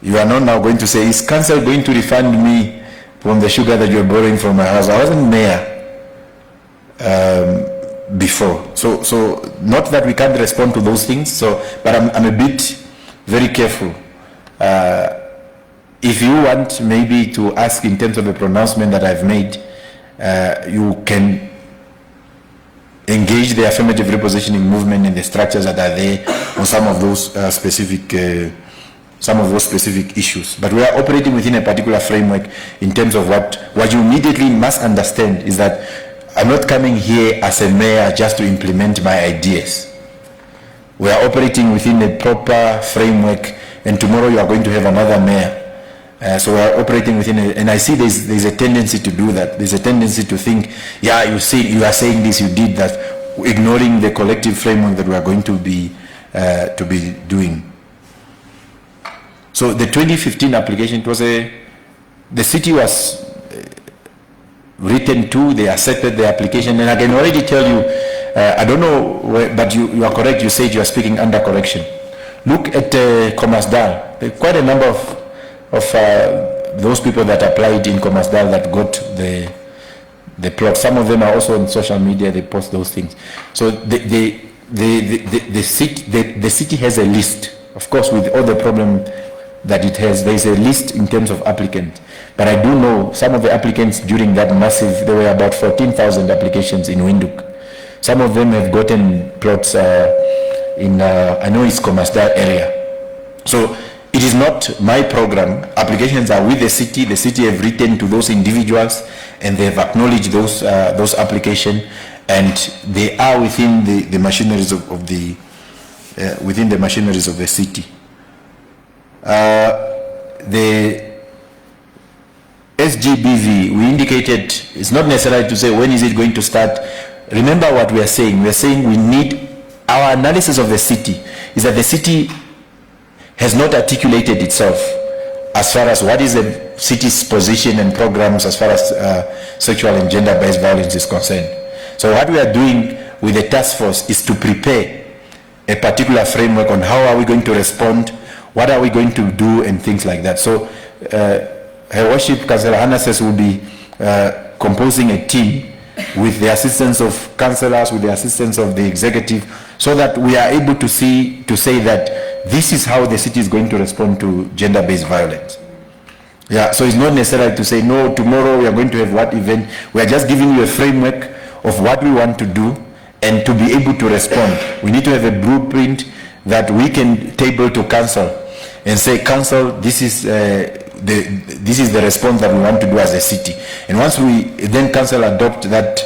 you are not now going to say, is council going to refund me from the sugar that you're borrowing from my house? I wasn't mayor before. So not that we can't respond to those things, but I'm a bit very careful. If you want maybe to ask in terms of a pronouncement that I've made, you can engage the affirmative repositioning movement and the structures that are there on some of those specific issues. But we are operating within a particular framework in terms of what you immediately must understand is that I'm not coming here as a mayor just to implement my ideas. We are operating within a proper framework, and tomorrow you are going to have another mayor. So we are operating within and I see there's a tendency to do that. There's a tendency to think, yeah, you are saying this, you did that, ignoring the collective framework that we are going to be doing. So the 2015 application, the city was written to, they accepted the application, and I can already tell you, I don't know, but you are correct, you said you are speaking under correction. Look at Khomasdal. There are quite a number of those people that applied in Khomasdal that got the plot. Some of them are also on social media, they post those things. So the city has a list, of course, with all the problem that it has. There is a list in terms of applicants. But I do know some of the applicants during that massive, there were about 14,000 applications in Windhoek. Some of them have gotten plots in, I know it's Khomasdal area. So it is not my program. Applications are with the city. The city have written to those individuals and they have acknowledged those applications, and they are within the machineries of the within the machineries of the city. The SGBV, we indicated, it's not necessary to say when is it going to start. Remember what we are saying. We are saying we need, our analysis of the city is that the city has not articulated itself as far as what is the city's position and programs as far as sexual and gender-based violence is concerned. So what we are doing with the task force is to prepare a particular framework on how are we going to respond, what are we going to do, and things like that. So Her Worship Councillor Hanases will be composing a team with the assistance of councillors, with the assistance of the executive, so that we are able to say that this is how the city is going to respond to gender-based violence. Yeah, so it's not necessary to say, no, tomorrow we are going to have what event. We are just giving you a framework of what we want to do, and to be able to respond, we need to have a blueprint that we can table to council and say, council, this is the response that we want to do as a city. And once we then council adopt that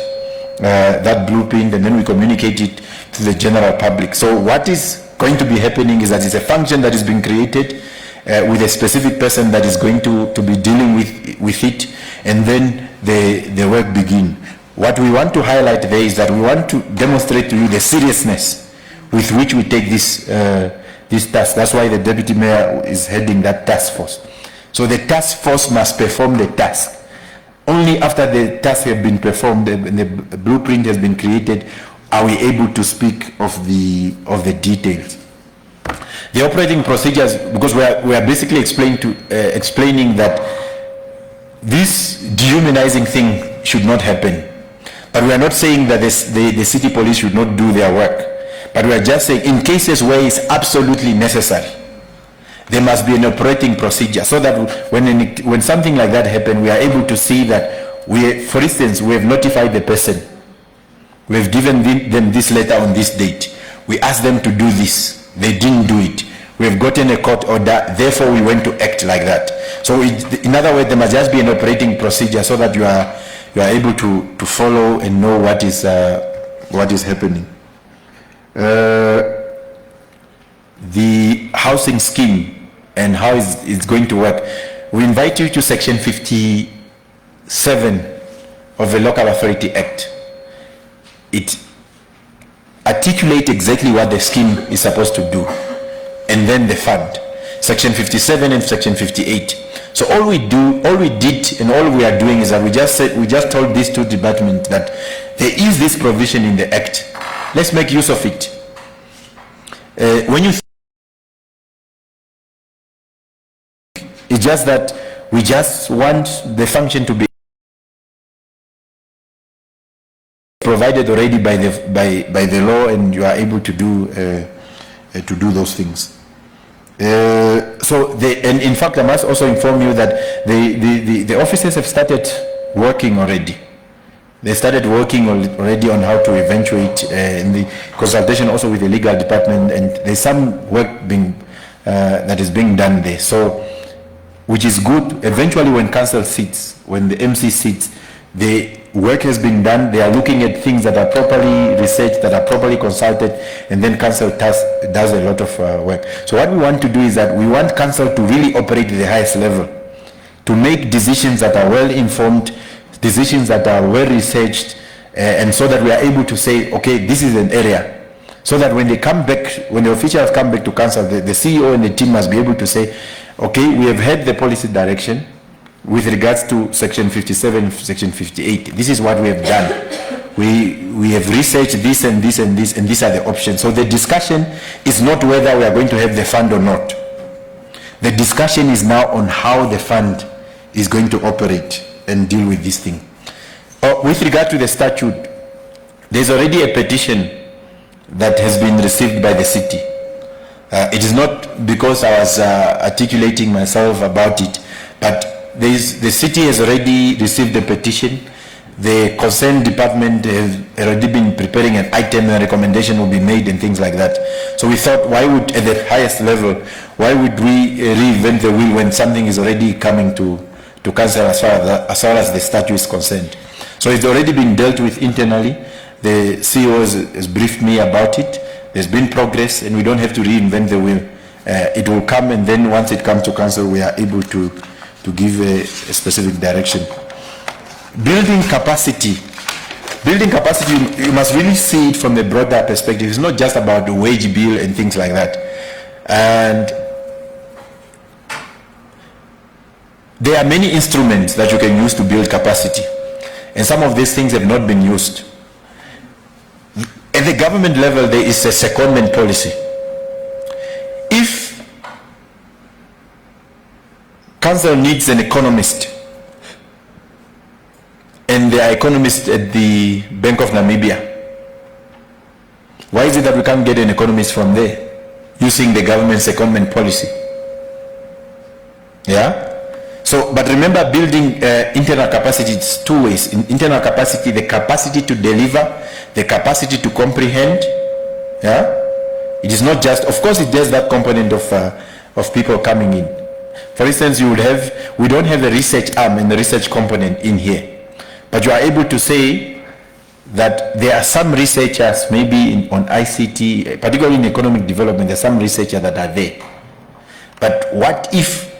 blueprint, and then we communicate it to the general public. So what is going to be happening is that it's a function that is being created with a specific person that is going to be dealing with it, and then the work begin. What we want to highlight there is that we want to demonstrate to you the seriousness with which we take this task. That's why the deputy mayor is heading that task force. So the task force must perform the task. Only after the task has been performed and the blueprint has been created are we able to speak of the details. The operating procedures, because we are basically explaining that this dehumanizing thing should not happen. But we are not saying that the city police should not do their work. But we are just saying in cases where it's absolutely necessary, there must be an operating procedure, so that when something like that happens, we are able to see that for instance, we have notified the person. We have given them this letter on this date. We asked them to do this. They didn't do it. We have gotten a court order, therefore we went to act like that. So in other words, there must just be an operating procedure so that you are able to follow and know what is happening. The housing scheme and how it's going to work. We invite you to section 57 of the Local Authority Act. It articulates exactly what the scheme is supposed to do, and then the fund. Section 57 and section 58. So all we did and all we are doing is that we just told these two departments that there is this provision in the Act. Let's make use of it. When you it's just that we just want the function to be provided already by the law, and you are able to do those things. And in fact, I must also inform you that the officers have started working already. They started working already on how to eventuate in the consultation also with the legal department, and there's some work being that is being done there. So, which is good. Eventually, when council sits, when the MC sits, the work has been done. They are looking at things that are properly researched, that are properly consulted, and then council does a lot of work. So what we want to do is that we want council to really operate at the highest level, to make decisions that are well informed, decisions that are well researched, and so that we are able to say, okay, this is an area. So that when they come back, when the officials come back to council, the CEO and the team must be able to say, okay, we have had the policy direction with regards to section 57, section 58. This is what we have done. We have researched this and this and this, and these are the options. So the discussion is not whether we are going to have the fund or not. The discussion is now on how the fund is going to operate and deal with this thing. With regard to the statute, there's already a petition that has been received by the city. It is not because I was articulating myself about it, but the city has already received a petition. The concerned department has already been preparing an item, and a recommendation will be made and things like that. So we thought, why would, at the highest level, why would we reinvent the wheel when something is already coming to council as far as the statute is concerned? So it's already been dealt with internally. The CEO has briefed me about it. There's been progress, and we don't have to reinvent the wheel. It will come, and then once it comes to council, we are able to give a specific direction. Building capacity, you must really see it from a broader perspective. It's not just about the wage bill and things like that. And there are many instruments that you can use to build capacity, and some of these things have not been used. At the government level, there is a secondment policy. If council needs an economist, and there are economists at the Bank of Namibia, why is it that we can't get an economist from there using the government secondment policy? Yeah? So, but remember, building internal capacity is two ways. In internal capacity, the capacity to deliver, the capacity to comprehend. Yeah? It is not just, of course, it does that component of people coming in. For instance, we don't have a research arm and the research component in here. But you are able to say that there are some researchers, maybe on ICT, particularly in economic development, there are some researchers that are there. But what if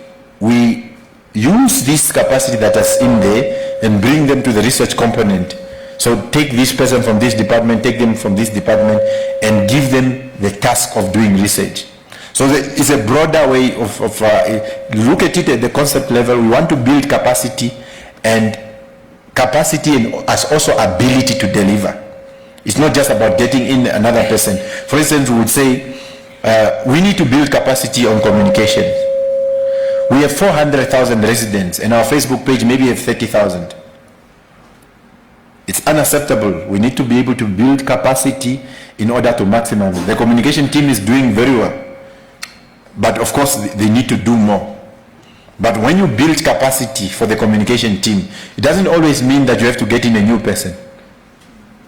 we use this capacity that is in there and bring them to the research component? So take this person from this department, take them from this department, and give them the task of doing research. So it's a broader way of look at it at the concept level. We want to build capacity, and as also ability to deliver. It's not just about getting in another person. For instance, we would say we need to build capacity on communications. We have 400,000 residents, and our Facebook page maybe have 30,000. It's unacceptable. We need to be able to build capacity in order to maximize it. The communication team is doing very well, but of course they need to do more. But when you build capacity for the communication team, it doesn't always mean that you have to get in a new person.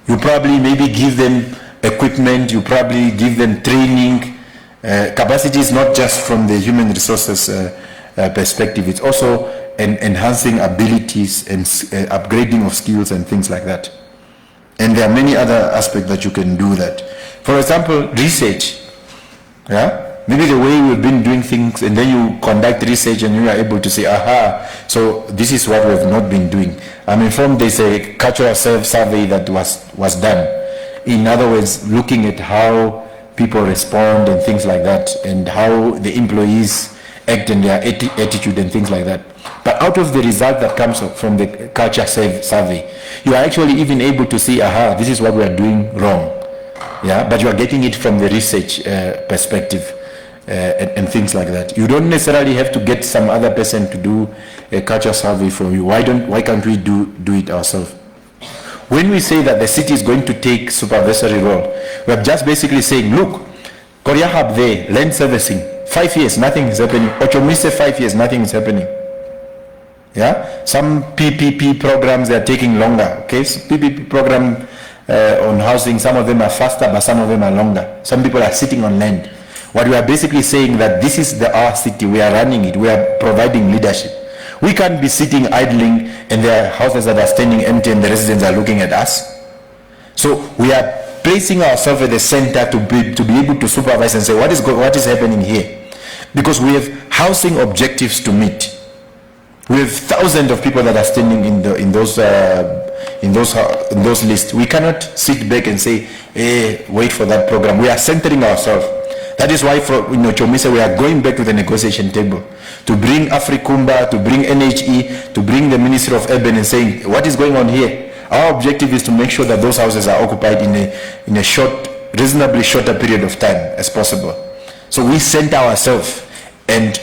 You probably maybe give them equipment, you probably give them training. Capacity is not just from the human resources perspective, it's also enhancing abilities and upgrading of skills and things like that. And there are many other aspects that you can do that. For example, research. Yeah? Maybe the way we've been doing things, and then you conduct research and you are able to say, aha, so this is what we have not been doing. I'm informed there's a cultural survey that was done. In other words, looking at how people respond and things like that, and how the employees act and their attitude and things like that. But out of the result that comes from the culture survey, you are actually even able to see, aha, this is what we are doing wrong. Yeah, but you are getting it from the research perspective. And things like that. You don't necessarily have to get some other person to do a culture survey for you. Why can't we do it ourselves? When we say that the city is going to take supervisory role, we are just basically saying, look, Korea Hub there, land servicing, 5 years, nothing is happening. Ochomise, 5 years, nothing is happening. Yeah, some PPP programs, they are taking longer. Okay, so PPP program on housing, some of them are faster, but some of them are longer. Some people are sitting on land. What we are basically saying that this is our city, we are running it, we are providing leadership. We can't be sitting idling and there are houses that are standing empty and the residents are looking at us. So we are placing ourselves at the center to be able to supervise and say what is happening here, because we have housing objectives to meet. We have thousands of people that are standing in those lists. We cannot sit back and say, hey, wait for that program. We are centering ourselves. That is why Chomise, we are going back to the negotiation table to bring Afrikumba, to bring NHE, to bring the Ministry of Urban and saying, what is going on here? Our objective is to make sure that those houses are occupied in a short, reasonably shorter period of time as possible. So we center ourselves, and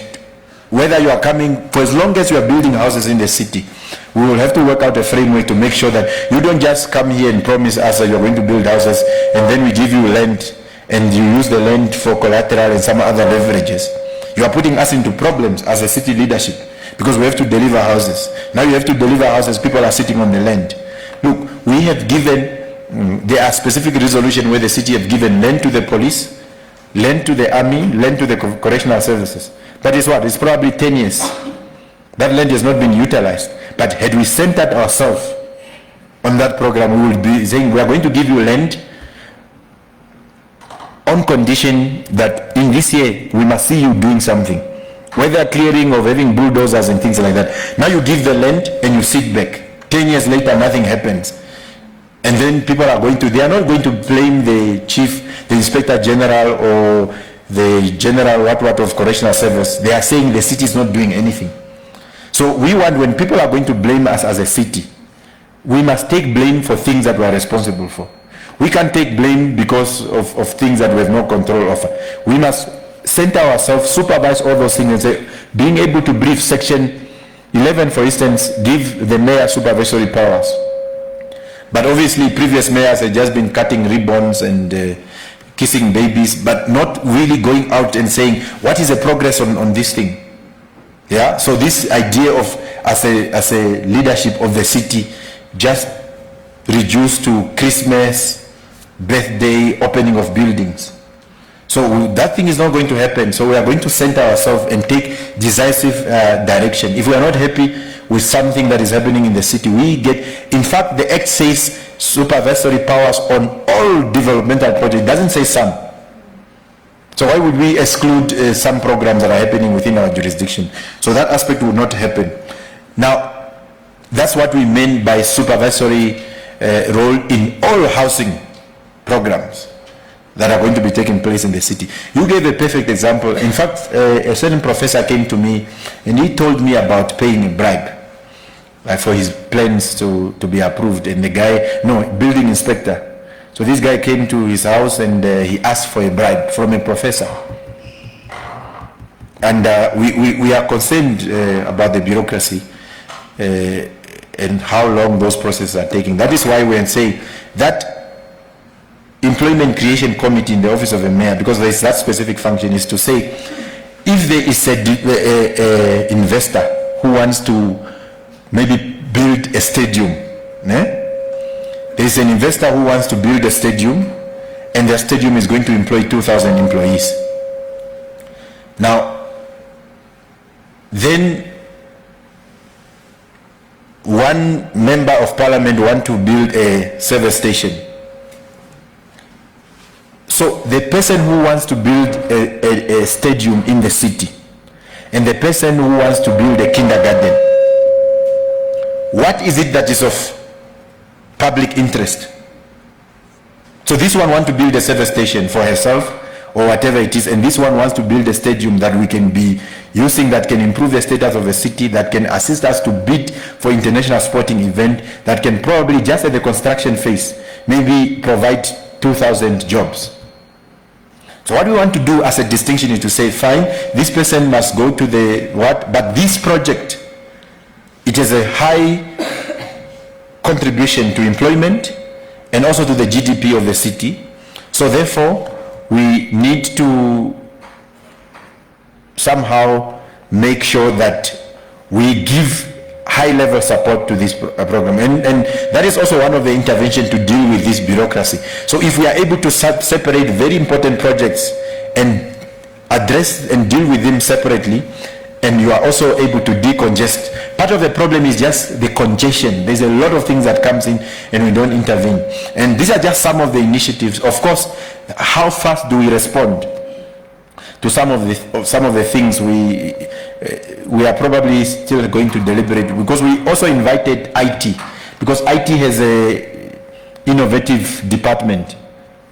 whether you are coming, for as long as you are building houses in the city, we will have to work out a framework to make sure that you don't just come here and promise us that you're going to build houses and then we give you land and you use the land for collateral and some other leverages. You are putting us into problems as a city leadership because we have to deliver houses. Now you have to deliver houses, people are sitting on the land. Look, we have given, there are specific resolutions where the city have given land to the police, land to the army, land to the correctional services. That is what? It's probably 10 years. That land has not been utilized. But had we centered ourselves on that program, we would be saying, we are going to give you land on condition that in this year, we must see you doing something. Whether clearing or having bulldozers and things like that. Now you give the land and you sit back. 10 years later, nothing happens. And then people are they are not going to blame the chief, the inspector general, or the general what of correctional service. They are saying the city is not doing anything. So we want, when people are going to blame us as a city, we must take blame for things that we are responsible for. We can't take blame because of things that we have no control over. We must center ourselves, supervise all those things and say, being able to brief section 11, for instance, give the mayor supervisory powers. But obviously previous mayors have just been cutting ribbons and kissing babies, but not really going out and saying, what is the progress on this thing? Yeah, so this idea of as a leadership of the city just reduced to Christmas, birthday, opening of buildings. So that thing is not going to happen. So we are going to center ourselves and take decisive direction. If we are not happy with something that is happening in the city, we get, in fact, the Act says supervisory powers on all developmental projects. It doesn't say some. So why would we exclude some programs that are happening within our jurisdiction? So that aspect would not happen. Now, that's what we mean by supervisory role in all housing programs that are going to be taking place in the city. You gave a perfect example. In fact, a certain professor came to me and he told me about paying a bribe for his plans to be approved. And the guy, building inspector. So this guy came to his house and he asked for a bribe from a professor. And we are concerned about the bureaucracy and how long those processes are taking. That is why we are saying that Employment Creation Committee in the office of the mayor, because there is that specific function, is to say if there is a investor who wants to maybe build a stadium, there is an investor who wants to build a stadium and the stadium is going to employ 2,000 employees. Now, then one member of parliament wants to build a service station. So the person who wants to build a stadium in the city and the person who wants to build a kindergarten, what is it that is of public interest? So this one wants to build a service station for herself or whatever it is, and this one wants to build a stadium that we can be using, that can improve the status of the city, that can assist us to bid for international sporting event, that can probably just at the construction phase maybe provide 2,000 jobs. So what we want to do as a distinction is to say, fine, this person must go to the but this project, it has a high contribution to employment and also to the GDP of the city. So therefore, we need to somehow make sure that we give high-level support to this program. And that is also one of the interventions to deal with this bureaucracy. So if we are able to separate very important projects and address and deal with them separately, and you are also able to decongest. Part of the problem is just the congestion. There's a lot of things that comes in and we don't intervene. And these are just some of the initiatives. Of course, how fast do we respond to some of the things we are probably still going to deliberate, because we also invited IT, because IT has a innovative department,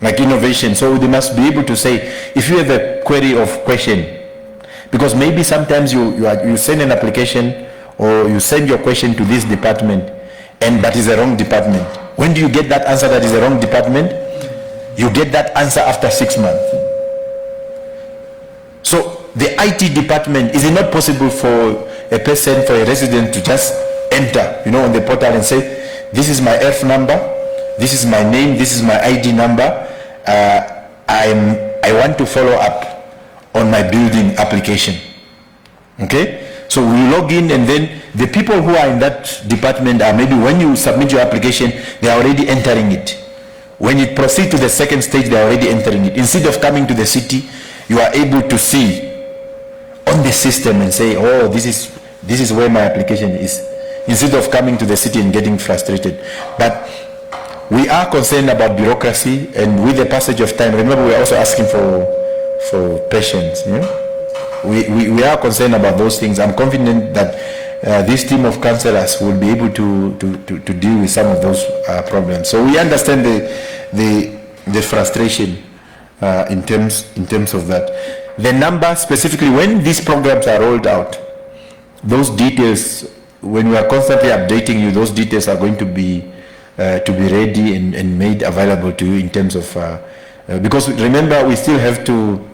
like innovation. So they must be able to say, if you have a query of question, because maybe sometimes you send an application or you send your question to this department and that is the wrong department. When do you get that answer that is the wrong department? You get that answer after 6 months. So the IT department, is it not possible for a person, for a resident to just enter, on the portal and say, this is my ERF number, this is my name, this is my ID number, I want to follow up on my building application. Okay? So we log in, and then the people who are in that department are, maybe when you submit your application, they are already entering it. When you proceed to the second stage, they are already entering it. Instead of coming to the city, you are able to see on the system and say, oh, this is where my application is, instead of coming to the city and getting frustrated. But we are concerned about bureaucracy, and with the passage of time, remember, we are also asking for patience. We are concerned about those things. I'm confident that this team of councillors will be able to deal with some of those problems. So we understand the frustration in terms of that. The number specifically, when these programs are rolled out, those details, when we are constantly updating you, those details are going to be ready and made available to you in terms of because remember, we still have to,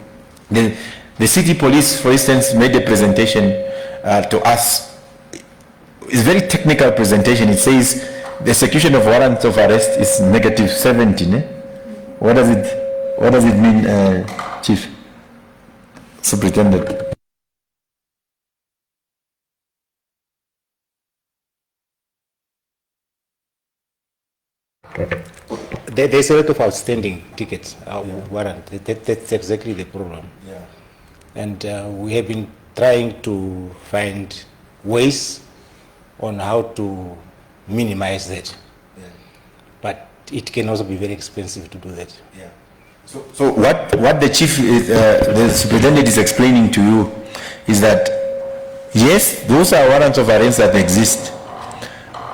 the city police, for instance, made a presentation to us. It's a very technical presentation. It says the execution of warrants of arrest is negative 17. What does it mean, Chief Superintendent? There's a lot of outstanding tickets, warrant. That's exactly the problem. Yeah. And we have been trying to find ways on how to minimize that. Yeah. But it can also be very expensive to do that. Yeah. So what the chief, the superintendent is explaining to you is that yes, those are warrants of arrest that exist,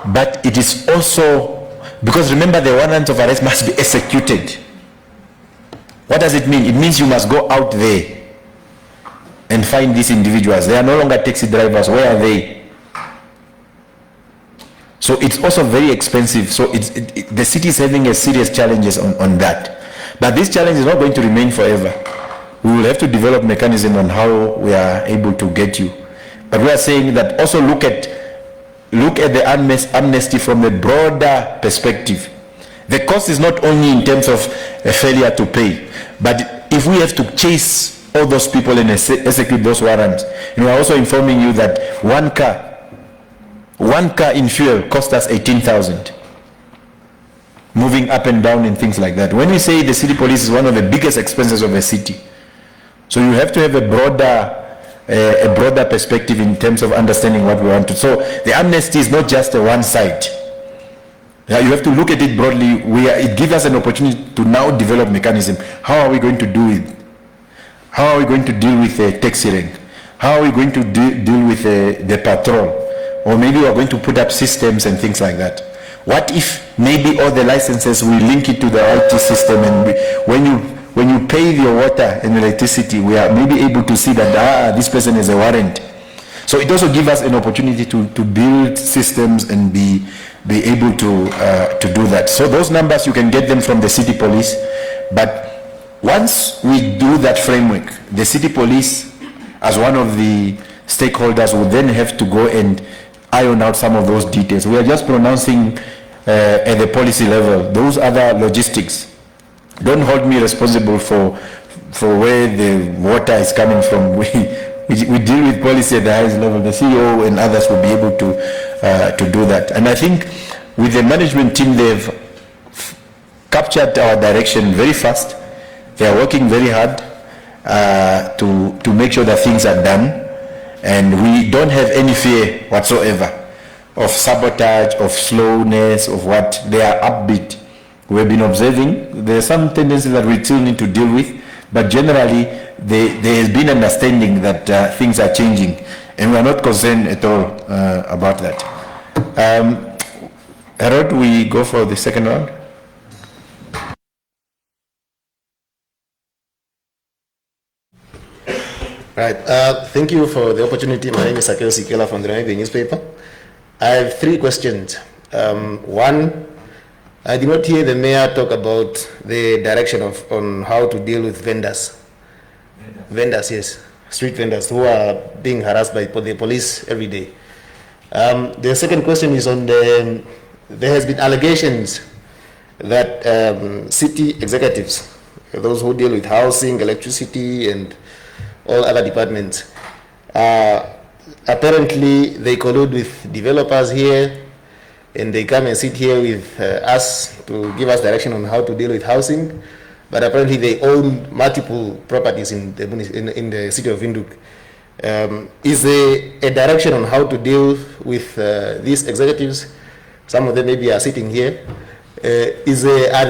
but it is also, because remember, the warrant of arrest must be executed. What does it mean? It means you must go out there and find these individuals. They are no longer taxi drivers. Where are they? So it's also very expensive. So the city is having a serious challenges on that. But this challenge is not going to remain forever. We will have to develop mechanism on how we are able to get you. But we are saying that also look at the amnesty from a broader perspective. The cost is not only in terms of a failure to pay, but if we have to chase all those people and execute those warrants. And we are also informing you that one car in fuel cost us 18,000. Moving up and down and things like that. When we say the city police is one of the biggest expenses of a city, so you have to have a broader perspective in terms of understanding what we want to. So the amnesty is not just a one side. You have to look at it broadly. It gives us an opportunity to now develop mechanism. How are we going to do it? How are we going to deal with the taxi rank? How are we going to deal with the patrol? Or maybe we are going to put up systems and things like that. What if maybe all the licenses, we link it to the IT system, and when you pay your water and electricity, we are maybe able to see that this person has a warrant. So it also gives us an opportunity to build systems and be able to do that. So those numbers, you can get them from the city police. But once we do that framework, the city police, as one of the stakeholders, will then have to go and iron out some of those details. We are just pronouncing at the policy level. Those other logistics, don't hold me responsible for where the water is coming from. we deal with policy at the highest level. The CEO and others will be able to do that. And I think with the management team, they've captured our direction very fast. They are working very hard to make sure that things are done. And we don't have any fear whatsoever of sabotage, of slowness, of what. They are upbeat. We've been observing. There are some tendencies that we still need to deal with, but generally there has been understanding that things are changing, and we are not concerned at all about that. Harold, we go for the second round. Right. Thank you for the opportunity. My name is Akel Sikela from the Namibian newspaper. I have 3 questions. One, I did not hear the mayor talk about the direction on how to deal with vendors. Vendors, yes. Street vendors who are being harassed by the police every day. The second question is on there has been allegations that city executives, those who deal with housing, electricity, and all other departments, apparently they collude with developers here, and they come and sit here with us to give us direction on how to deal with housing, but apparently they own multiple properties in the city of Windhoek. Is there a direction on how to deal with these executives? Some of them maybe are sitting here. Are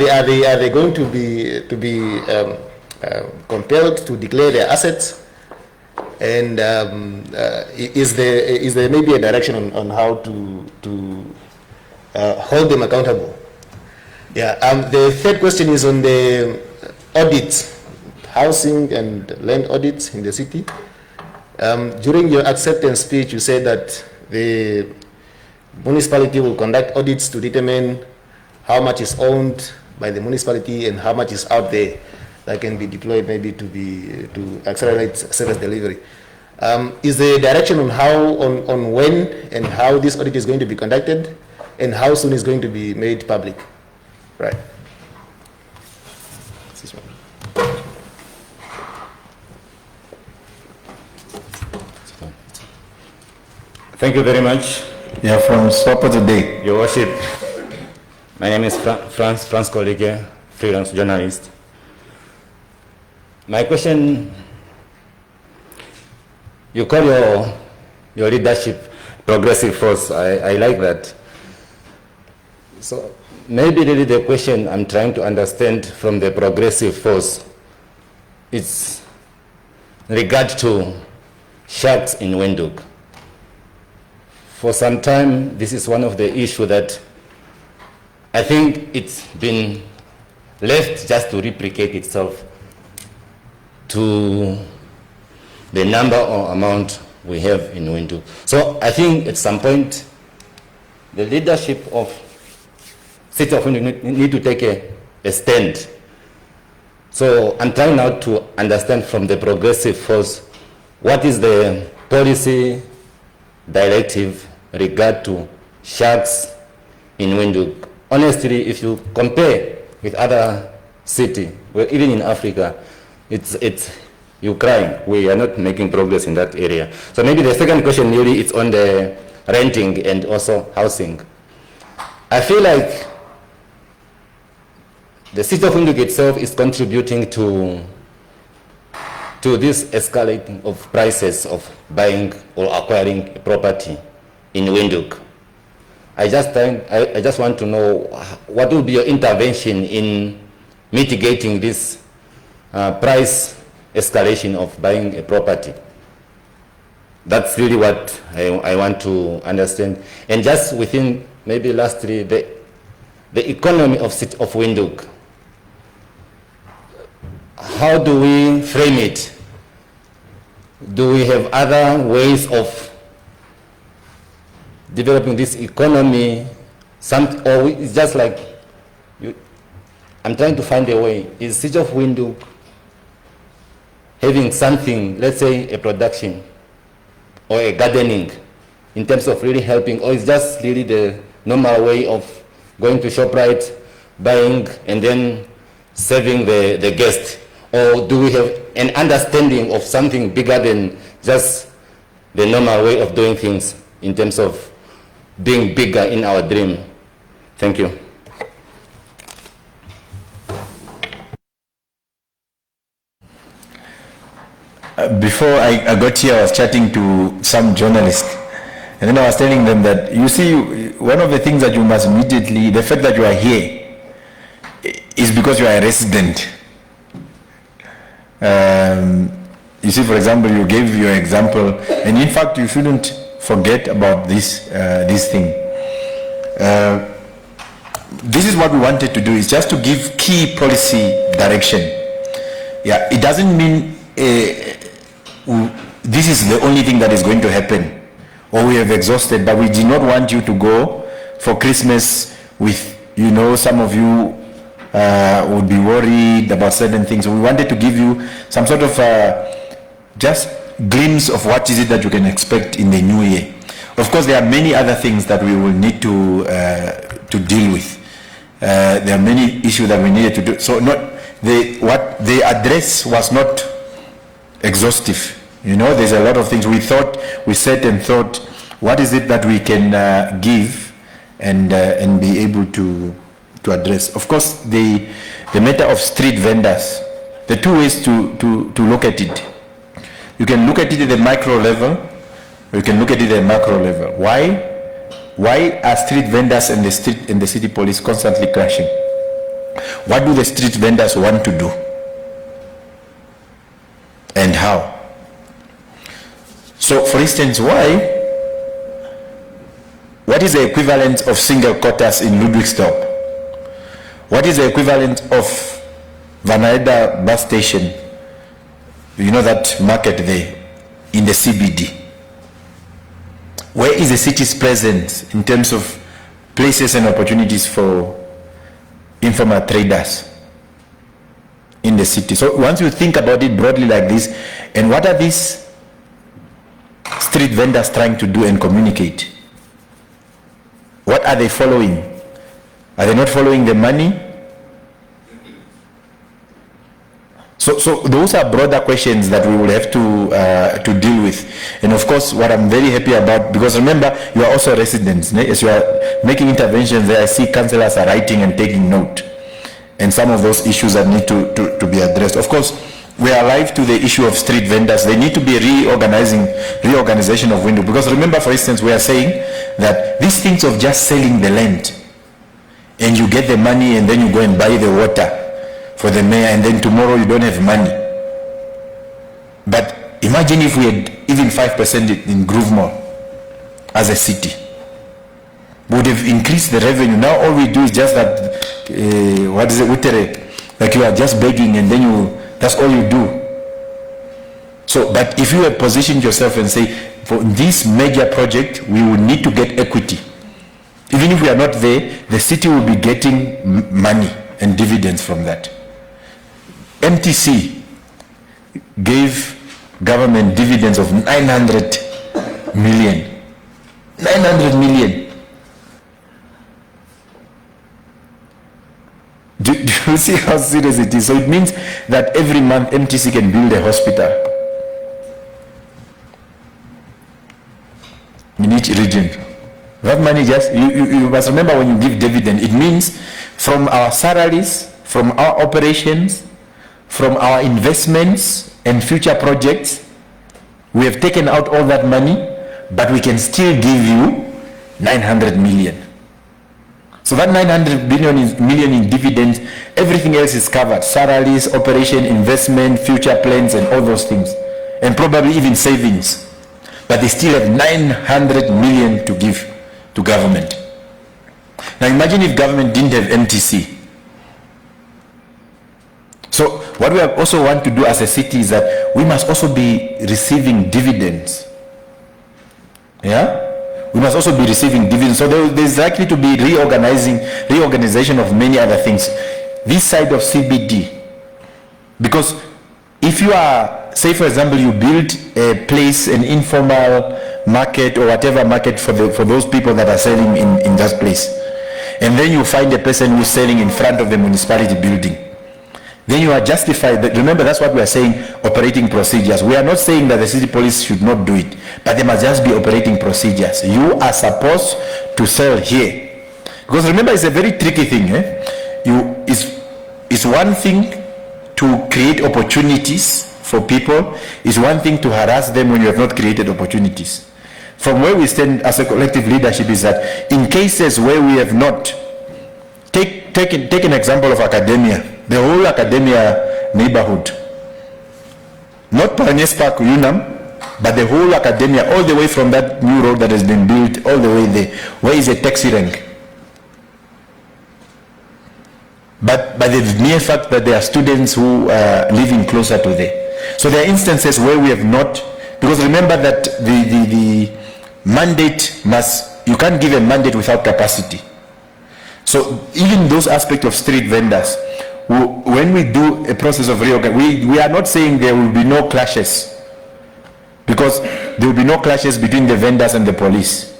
they going to be compelled to declare their assets? And is there maybe a direction on how to hold them accountable? Yeah. The third question is on the audits, housing and land audits in the city. During your acceptance speech, you said that the municipality will conduct audits to determine how much is owned by the municipality and how much is out there that can be deployed maybe to accelerate service delivery. Is there a direction on when and how this audit is going to be conducted and how soon it's going to be made public? Right. Thank you very much, Yeah, from Swapo today. Your Worship. My name is Franz Kollige, freelance journalist. My question, you call your leadership progressive force. I like that. So maybe really the question I'm trying to understand from the progressive force is in regard to sharks in Windhoek. For some time, this is one of the issues that I think it's been left just to replicate itself to the number or amount we have in Windhoek. So I think at some point, the leadership of City of Windhoek need to take a stand. So I'm trying now to understand from the progressive force, what is the policy directive regard to sharks in Windhoek? Honestly, if you compare with other cities, well, even in Africa, you cry. We are not making progress in that area. So maybe the second question really is on the renting and also housing. I feel like the city of Windhoek itself is contributing to this escalating of prices of buying or acquiring property in Windhoek. I just want to know what will be your intervention in mitigating this price escalation of buying a property. That's really what I want to understand. And just within maybe lastly, the economy of Windhoek. How do we frame it? Do we have other ways of developing this economy? Or it's just like, I'm trying to find a way. Is City of Windhoek having something, let's say a production or a gardening in terms of really helping, or is just really the normal way of going to ShopRite, buying and then serving the guest? Or do we have an understanding of something bigger than just the normal way of doing things in terms of being bigger in our dream. Thank you. Before I got here, I was chatting to some journalists, and then I was telling them that, you see, one of the things that you must immediately, the fact that you are here is because you are a resident. You see, for example, you gave your example, and in fact, you shouldn't forget about this thing. This is what we wanted to do, is just to give key policy direction. Yeah, it doesn't mean this is the only thing that is going to happen, or we have exhausted, but we did not want you to go for Christmas with, you know, some of you would be worried about certain things. So we wanted to give you some sort of just glimpse of what is it that you can expect in the new year. Of course, there are many other things that we will need to deal with. There are many issues that we needed to do. So what the address was not exhaustive. You know, there's a lot of things we sat and thought, what is it that we can give and be able to address. Of course, the matter of street vendors, the two ways to look at it. You can look at it at the micro level, or you can look at it at the macro level. Why are street vendors and the city police constantly clashing? What do the street vendors want to do? And how? So, for instance, what is the equivalent of single quarters in Ludwigsdorp? What is the equivalent of Vanaeda bus station? You know, that market there in the CBD. Where is the city's presence in terms of places and opportunities for informal traders in the city? So once you think about it broadly like this, and what are these street vendors trying to do and communicate? What are they following? Are they not following the money? So those are broader questions that we will have to deal with. And of course, what I'm very happy about, because remember, you are also residents. As you are making interventions there, I see councillors are writing and taking note. And some of those issues that need to be addressed. Of course, we are alive to the issue of street vendors. They need to be reorganization of window. Because remember, for instance, we are saying that these things of just selling the land, and you get the money and then you go and buy the water for the mayor, and then tomorrow you don't have money. But imagine if we had even 5% in Groove Mall as a city. We would have increased the revenue. Now all we do is just that, what is it, Utere? Like you are just begging and then that's all you do. So, but if you have positioned yourself and say, for this major project, we will need to get equity. Even if we are not there, the city will be getting money and dividends from that. MTC gave government dividends of 900 million. 900 million. Do you see how serious it is? So it means that every month MTC can build a hospital in each region. That money just, you must remember, when you give dividend, it means from our salaries, from our operations, from our investments and future projects, we have taken out all that money, but we can still give you 900 million. So that 900 million in dividends, everything else is covered. Salaries, operation, investment, future plans, and all those things. And probably even savings. But they still have 900 million to give to government. Now imagine if government didn't have MTC. So what we also want to do as a city is that we must also be receiving dividends. Yeah? We must also be receiving dividends. So there's likely to be reorganization of many other things. This side of CBD. Because if you are, say for example, you build a place, an informal market or whatever market for those people that are selling in that place. And then you find a person who's selling in front of the municipality building. then you are justified. Remember, that's what we are saying, operating procedures. We are not saying that the city police should not do it, but there must just be operating procedures. You are supposed to sell here. Because remember, it's a very tricky thing. It's one thing to create opportunities for people. It's one thing to harass them when you have not created opportunities. From where we stand as a collective leadership is that in cases where we have not, take an example of academia, the whole academia neighborhood, not Parnes Park, UNAM, but the whole academia, all the way from that new road that has been built, all the way there, where is a taxi rank? But by the mere fact that there are students who are living closer to there. So there are instances where we have not, because remember that the mandate must, you can't give a mandate without capacity. So even those aspects of street vendors, when we do a process of reorganization, we are not saying there will be no clashes, because there will be no clashes between the vendors and the police.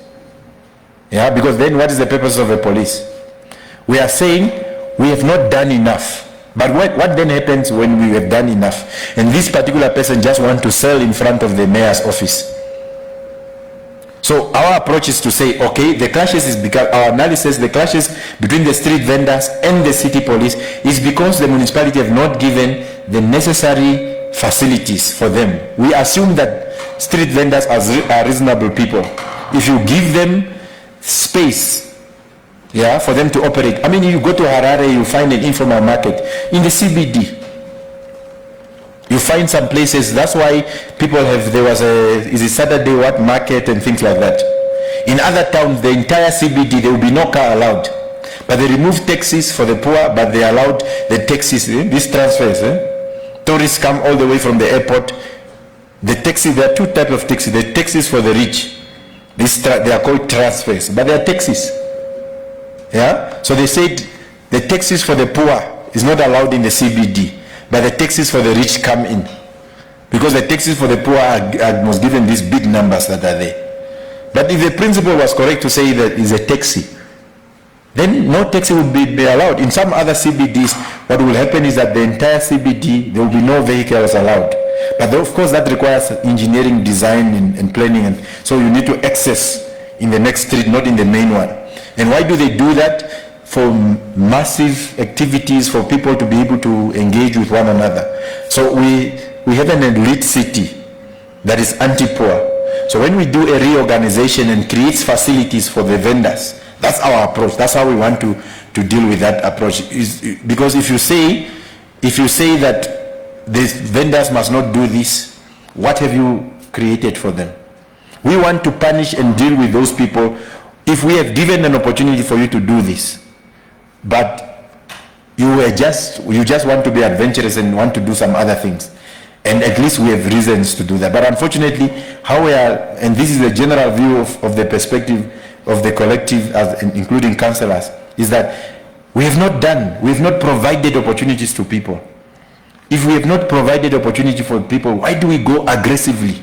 Yeah, because then what is the purpose of the police? We are saying we have not done enough. But what then happens when we have done enough? And this particular person just wants to sell in front of the mayor's office. So our approach is to say, okay, the clashes is because our analysis, the clashes between the street vendors and the city police is because the municipality have not given the necessary facilities for them. We assume that street vendors are reasonable people. If you give them space, yeah, for them to operate. I mean, you go to Harare, you find an informal market. In the CBD, you find some places, that's why people have, there was is it Saturday what market and things like that. In other towns, the entire CBD, there will be no car allowed. But they removed taxis for the poor, but they allowed the taxis, these transfers. Tourists come all the way from the airport. The taxi, there are two types of taxis. The taxis for the rich. They are called transfers, but they are taxis. Yeah, so they said the taxis for the poor is not allowed in the CBD, but the taxis for the rich come in, because the taxis for the poor was given these big numbers that are there. But if the principle was correct to say that is a taxi, then no taxi would be allowed. In some other CBDs, what will happen is that the entire CBD, there will be no vehicles allowed. But of course that requires engineering, design and planning, and so you need to access in the next street, not in the main one. And why do they do that? For massive activities, for people to be able to engage with one another. So we have an elite city that is anti-poor. So when we do a reorganization and creates facilities for the vendors, that's our approach. That's how we want to deal with that approach. Because if you say that these vendors must not do this, what have you created for them? We want to punish and deal with those people. If we have given an opportunity for you to do this, but you just want to be adventurous and want to do some other things, and at least we have reasons to do that. But unfortunately, how we are, and this is the general view of the perspective of the collective, including councillors, is that we have not provided opportunities to people. If we have not provided opportunity for people, why do we go aggressively?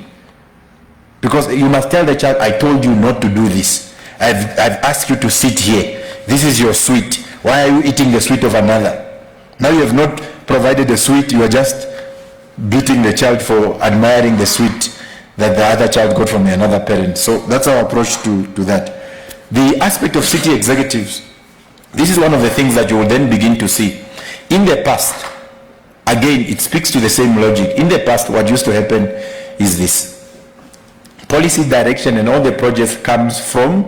Because you must tell the child, I told you not to do this. I've asked you to sit here. This is your sweet. Why are you eating the sweet of another? Now you have not provided the sweet, you are just beating the child for admiring the sweet that the other child got from another parent. So that's our approach to that. The aspect of city executives, this is one of the things that you will then begin to see. In the past, again, it speaks to the same logic. In the past, what used to happen is this. Policy direction and all the projects comes from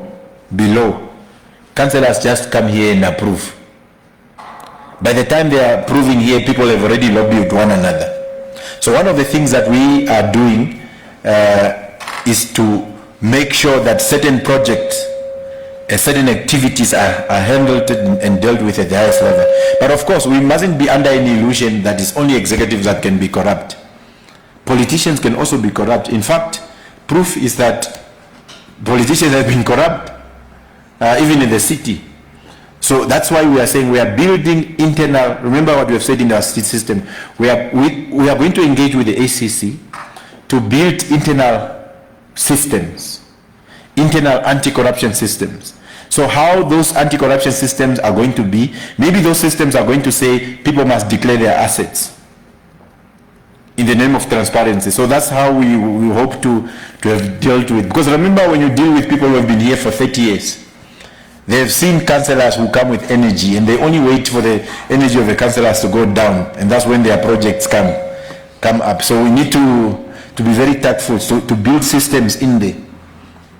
below. Councillors just come here and approve. By the time they are approving here, people have already lobbied one another. So one of the things that we are doing is to make sure that certain projects and certain activities are handled and dealt with at the highest level. But of course, we mustn't be under any illusion that it's only executives that can be corrupt. Politicians can also be corrupt. In fact, proof is that politicians have been corrupt, even in the city. So that's why we are saying we are building internal, remember what we have said in our state system, we are going to engage with the ACC to build internal systems, internal anti-corruption systems, So how those anti-corruption systems are going to be, maybe those systems are going to say people must declare their assets in the name of transparency. So that's how we hope to have dealt with. Because remember, when you deal with people who have been here for 30 years, they have seen councillors who come with energy, and they only wait for the energy of the councillors to go down, and that's when their projects come up. So we need to be very tactful, so to build systems in there.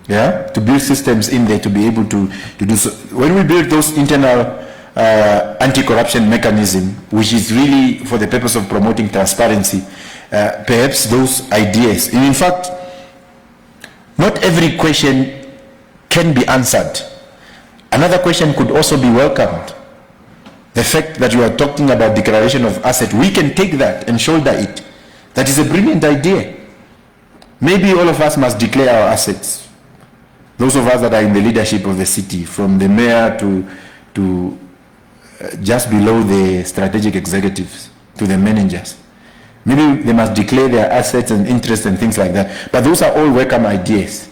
Yeah, to build systems in there to be able to do so. When we build those internal anti-corruption mechanism, which is really for the purpose of promoting transparency, perhaps those ideas. And in fact, not every question can be answered. Another question could also be welcomed. The fact that you are talking about declaration of asset, we can take that and shoulder it. That is a brilliant idea. Maybe all of us must declare our assets. Those of us that are in the leadership of the city, from the mayor to just below the strategic executives, to the managers. Maybe they must declare their assets and interests and things like that. But those are all welcome ideas.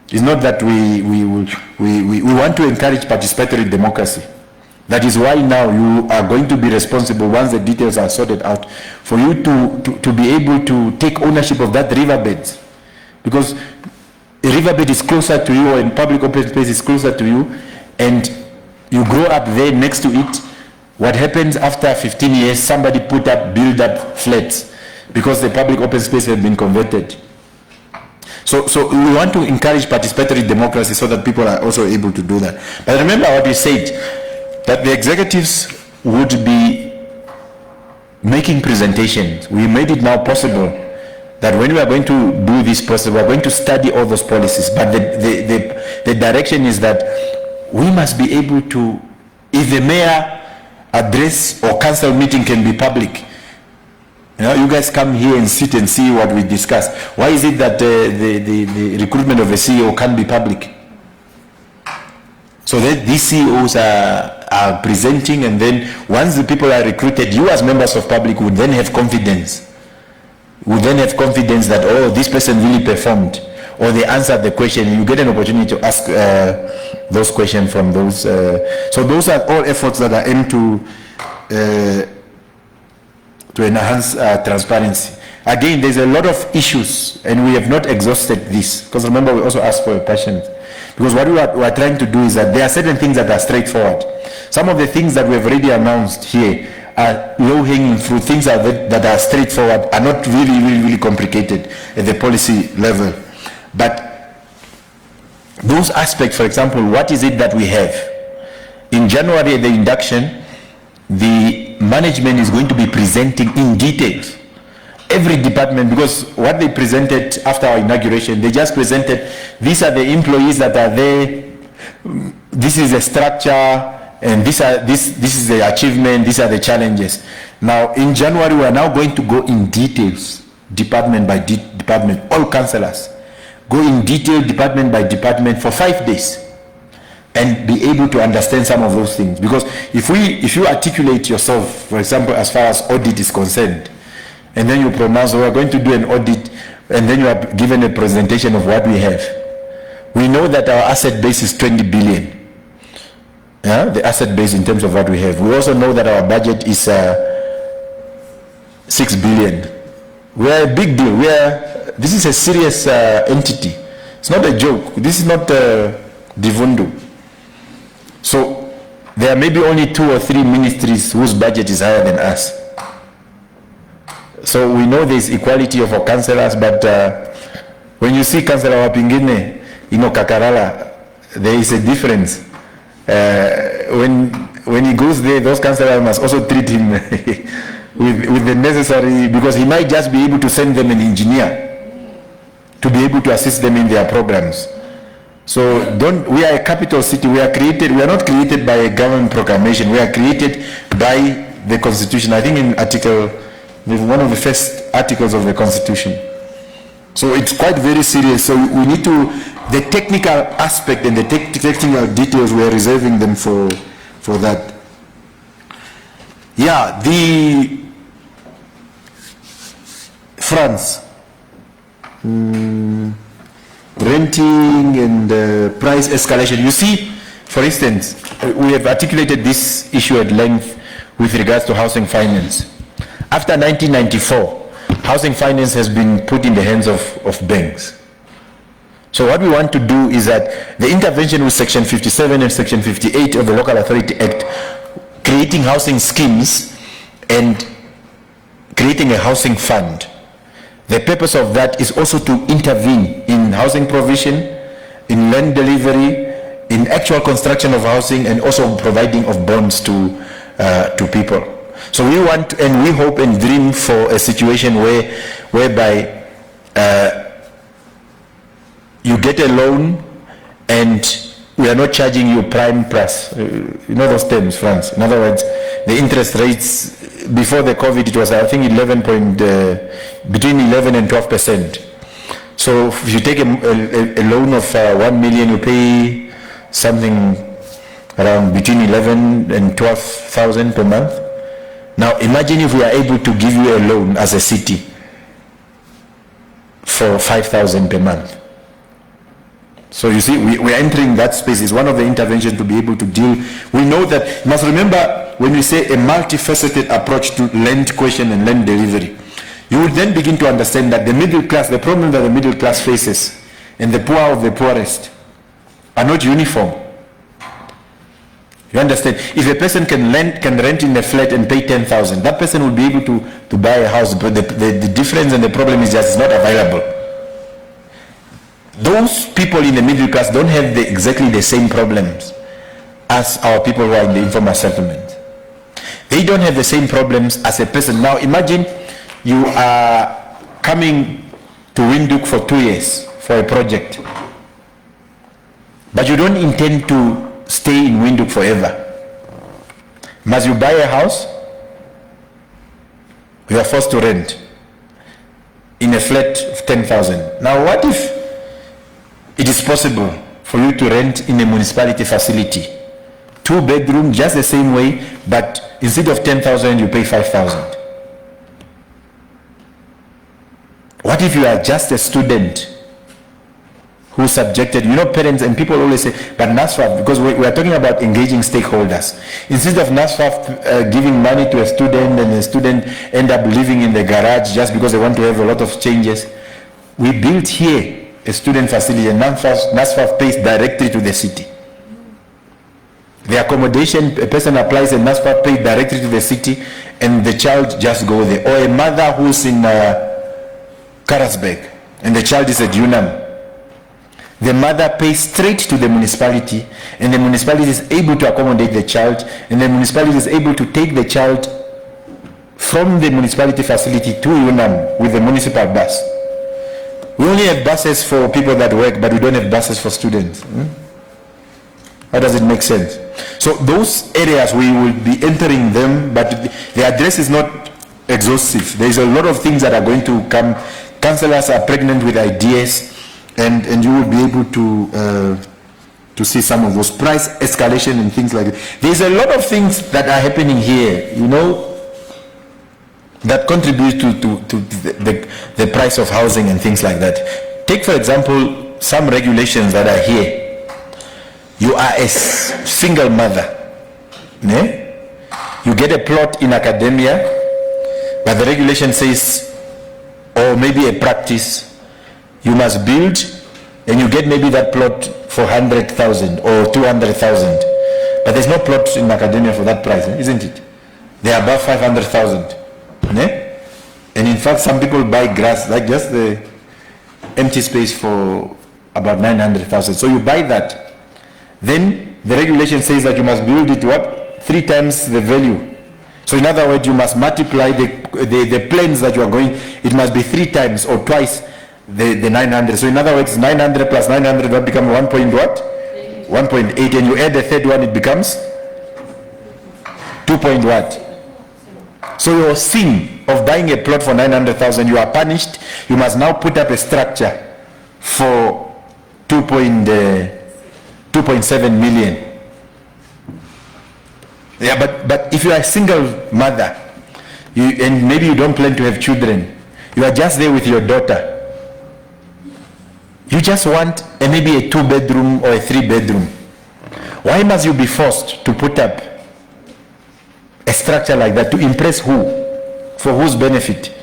It's not that we want to encourage participatory democracy. That is why now you are going to be responsible, once the details are sorted out, for you to be able to take ownership of that riverbed. Because a riverbed is closer to you, and public open space is closer to you, and you grow up there next to it. What happens after 15 years, somebody build up flats because the public open space has been converted. So we want to encourage participatory democracy so that people are also able to do that. But remember what we said, that the executives would be making presentations. We made it now possible that when we are going to do this process, we are going to study all those policies. But the direction is that we must be able to, if the mayor address or council meeting can be public, you guys come here and sit and see what we discuss. Why is it that the recruitment of a CEO can't be public? So that these CEOs are presenting, and then once the people are recruited, you as members of public would then have confidence. Would then have confidence that, oh, this person really performed, or they answered the question. You get an opportunity to ask those questions from those. So those are all efforts that are aimed to enhance transparency. Again, there's a lot of issues, and we have not exhausted this, because remember, we also asked for a patient. Because what we are trying to do is that there are certain things that are straightforward. Some of the things that we have already announced here are low-hanging fruit, things that are straightforward, are not really complicated at the policy level. But those aspects, for example, what is it that we have? In January at the induction, the management is going to be presenting in detail every department, because what they presented after our inauguration, they just presented, these are the employees that are there, this is the structure, and this is the achievement, these are the challenges. Now in January, we are now going to go in details, department by department, all councillors go in detail department by department for 5 days and be able to understand some of those things. Because if you articulate yourself, for example, as far as audit is concerned, and then you pronounce, we are going to do an audit, and then you are given a presentation of what we have. We know that our asset base is 20 billion. Yeah, the asset base in terms of what we have. We also know that our budget is 6 billion. We are a big deal. This is a serious entity. It's not a joke. This is not Divundo. So there are maybe only 2 or 3 ministries whose budget is higher than us. So we know there's equality of our councillors, but when you see Councillor Wapingine, Kakarala, there is a difference. When he goes there, those councillors must also treat him with the necessary, because he might just be able to send them an engineer to be able to assist them in their programs. So we are a capital city. We are not created by a government proclamation. We are created by the Constitution. I think in one of the first articles of the Constitution. So it's quite very serious. So we need the technical aspect and the technical details, we are reserving them for that. Yeah, the France, renting and price escalation. You see, For instance, we have articulated this issue at length with regards to housing finance. After 1994, housing finance has been put in the hands of banks. So what we want to do is that the intervention with Section 57 and Section 58 of the Local Authority Act, creating housing schemes and creating a housing fund. The purpose of that is also to intervene in housing provision, in land delivery, in actual construction of housing, and also providing of bonds to people. So we want and we hope and dream for a situation whereby you get a loan and we are not charging you prime plus. You know those terms, Franz. In other words, the interest rates before the COVID, it was I think between 11 and 12%. So if you take a loan of 1 million, you pay something around between 11 and 12,000 per month. Now imagine if we are able to give you a loan as a city for 5,000 per month. So you see, we are entering that space. It's one of the interventions to be able to deal. We know that, you must remember when we say a multifaceted approach to land question and land delivery, you will then begin to understand that the middle class, the problem that the middle class faces and the poor of the poorest are not uniform. You understand? If a person can rent in a flat and pay 10,000, that person will be able to buy a house, but the difference and the problem is just it's not available. Those people in the middle class don't have exactly the same problems as our people who are in the informal settlement. They don't have the same problems as a person. Now imagine you are coming to Windhoek for 2 years for a project, but you don't intend to stay in Windhoek forever. Must you buy a house? You are forced to rent in a flat of 10,000. Now what if it is possible for you to rent in a municipality facility, 2 bedroom, just the same way, but instead of 10,000 you pay 5,000? What if you are just a student who subjected, parents and people always say, but NASFAF, because we are talking about engaging stakeholders. Instead of NASFAF giving money to a student and the student end up living in the garage just because they want to have a lot of changes, we built here a student facility and NASFAF pays directly to the city. The accommodation, a person applies and NASFAF pays directly to the city and the child just go there. Or a mother who's in Karasburg and the child is at UNAM. The mother pays straight to the municipality and the municipality is able to accommodate the child and the municipality is able to take the child from the municipality facility to UNAM with the municipal bus. We only have buses for people that work, but we don't have buses for students. How does it make sense? So those areas we will be entering them, but the address is not exhaustive. There's a lot of things that are going to come. Councillors are pregnant with ideas, and you will be able to see some of those price escalation and things like that. There's a lot of things that are happening here, that contribute to the price of housing and things like that. Take, for example, some regulations that are here. You are a single mother. You get a plot in academia, but the regulation says, or maybe a practice, you must build, and you get maybe that plot for 100,000 or 200,000. But there's no plot in academia for that price, isn't it? They are above 500,000. And in fact, some people buy grass, like just the empty space, for about 900,000. So you buy that. Then the regulation says that you must build it 3 times the value. So in other words, you must multiply the planes that you are going. It must be 3 times or twice the 900. So in other words, 900 plus 900 will become 1.8, and you add the third one, it becomes 2. So your sin of buying a plot for 900,000, you are punished. You must now put up a structure for 2.7 million. Yeah, but if you are a single mother, and maybe you don't plan to have children, you are just there with your daughter. You just want maybe a 2 bedroom or a 3 bedroom. Why must you be forced to put up a structure like that? To impress who? For whose benefit?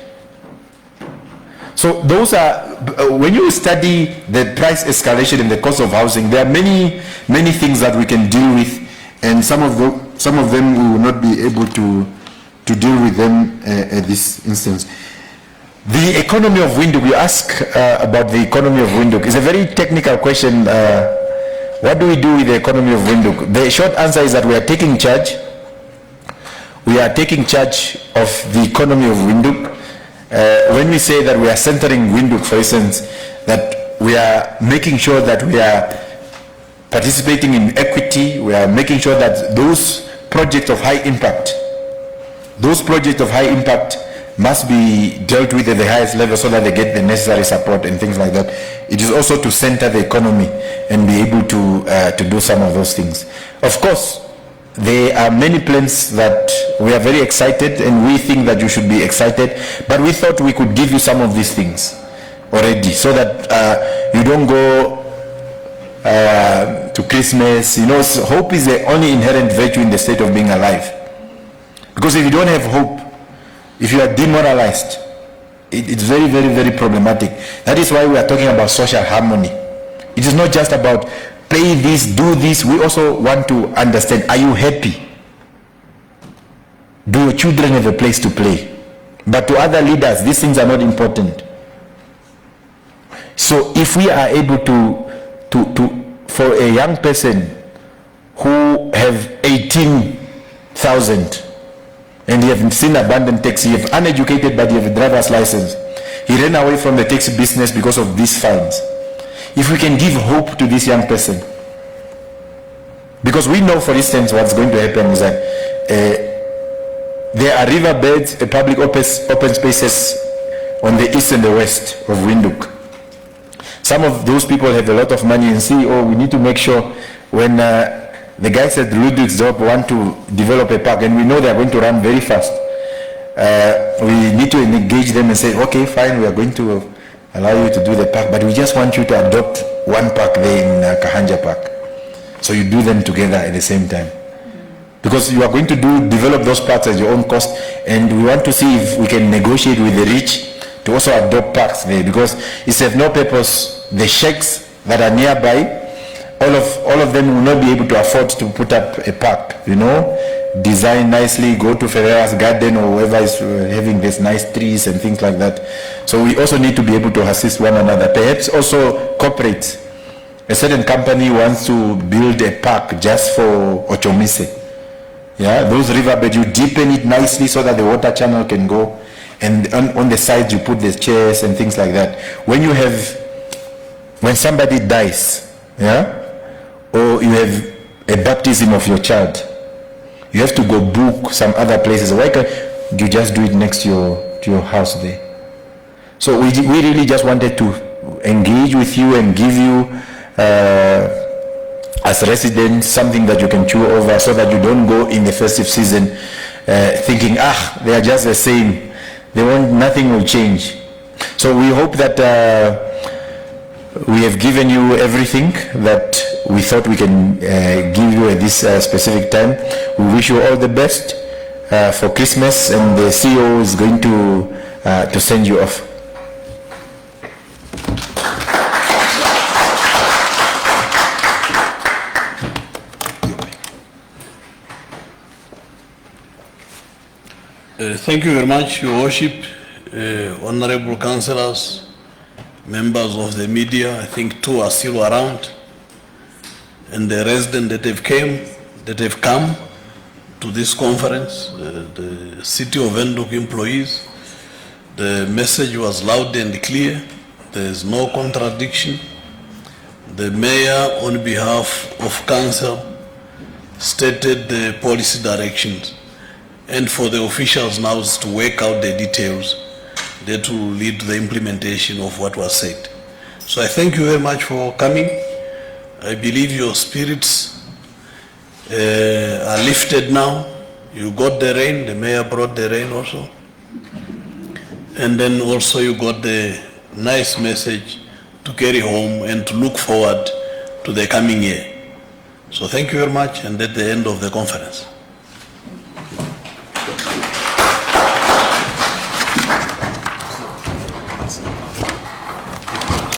So those are, when you study the price escalation and the cost of housing, there are many things that we can deal with, and some of them we will not be able to deal with them at this instance. The economy of Windhoek, you ask about the economy of Windhoek. It's a very technical question. What do we do with the economy of Windhoek? The short answer is that we are taking charge. We are taking charge of the economy of Windhoek. When we say that we are centering Windhoek, for instance, that we are making sure that we are participating in equity, we are making sure that those projects of high impact must be dealt with at the highest level so that they get the necessary support and things like that. It is also to center the economy and be able to do some of those things. Of course, there are many plans that we are very excited, and we think that you should be excited, but we thought we could give you some of these things already so that you don't go to Christmas. You know, hope is the only inherent virtue in the state of being alive. Because if you don't have hope, if you are demoralized, it's very, very, very problematic. That is why we are talking about social harmony. It is not just about pay this, do this. We also want to understand, are you happy? Do your children have a place to play? But to other leaders, these things are not important. So if we are able for a young person who have 18,000 and you have seen abandoned taxi, you have uneducated but you have a driver's license, he ran away from the taxi business because of these fines. If we can give hope to this young person, because we know, for instance, what's going to happen is that there are riverbeds, public open spaces on the east and the west of Windhoek. Some of those people have a lot of money and see, oh, we need to make sure when the guys at Ludwigsdorp want to develop a park, and we know they are going to run very fast, we need to engage them and say, okay, fine, we are going to allow you to do the park, but we just want you to adopt one park there in Kahanja Park. So you do them together at the same time. Because you are going to develop those parks at your own cost, and we want to see if we can negotiate with the rich to also adopt parks there, because it serves no purpose. The sheikhs that are nearby, all of them will not be able to afford to put up a park, you know, design nicely, go to Ferreira's garden or whoever is having these nice trees and things like that. So we also need to be able to assist one another. Perhaps also corporates. A certain company wants to build a park just for Ochomise. Yeah, those riverbeds, you deepen it nicely so that the water channel can go, and on the sides you put the chairs and things like that. When somebody dies, yeah, or you have a baptism of your child, you have to go book some other places. Why can't you just do it next to your house there? So we really just wanted to engage with you and give you as residents something that you can chew over, so that you don't go in the festive season thinking, they are just the same, nothing will change. So we hope that we have given you everything that we thought we can give you at this specific time. We wish you all the best for Christmas, and the CEO is going to send you off. Thank you very much, Your Worship, honorable councillors, members of the media. I think two are still around, and the residents that have come to this conference, the City of Windhoek employees. The message was loud and clear. There is no contradiction. The mayor, on behalf of council, stated the policy directions, and for the officials now is to work out the details that will lead to the implementation of what was said. So I thank you very much for coming. I believe your spirits are lifted now. You got the rain, the mayor brought the rain also. And then also you got the nice message to carry home and to look forward to the coming year. So thank you very much, and at the end of the conference.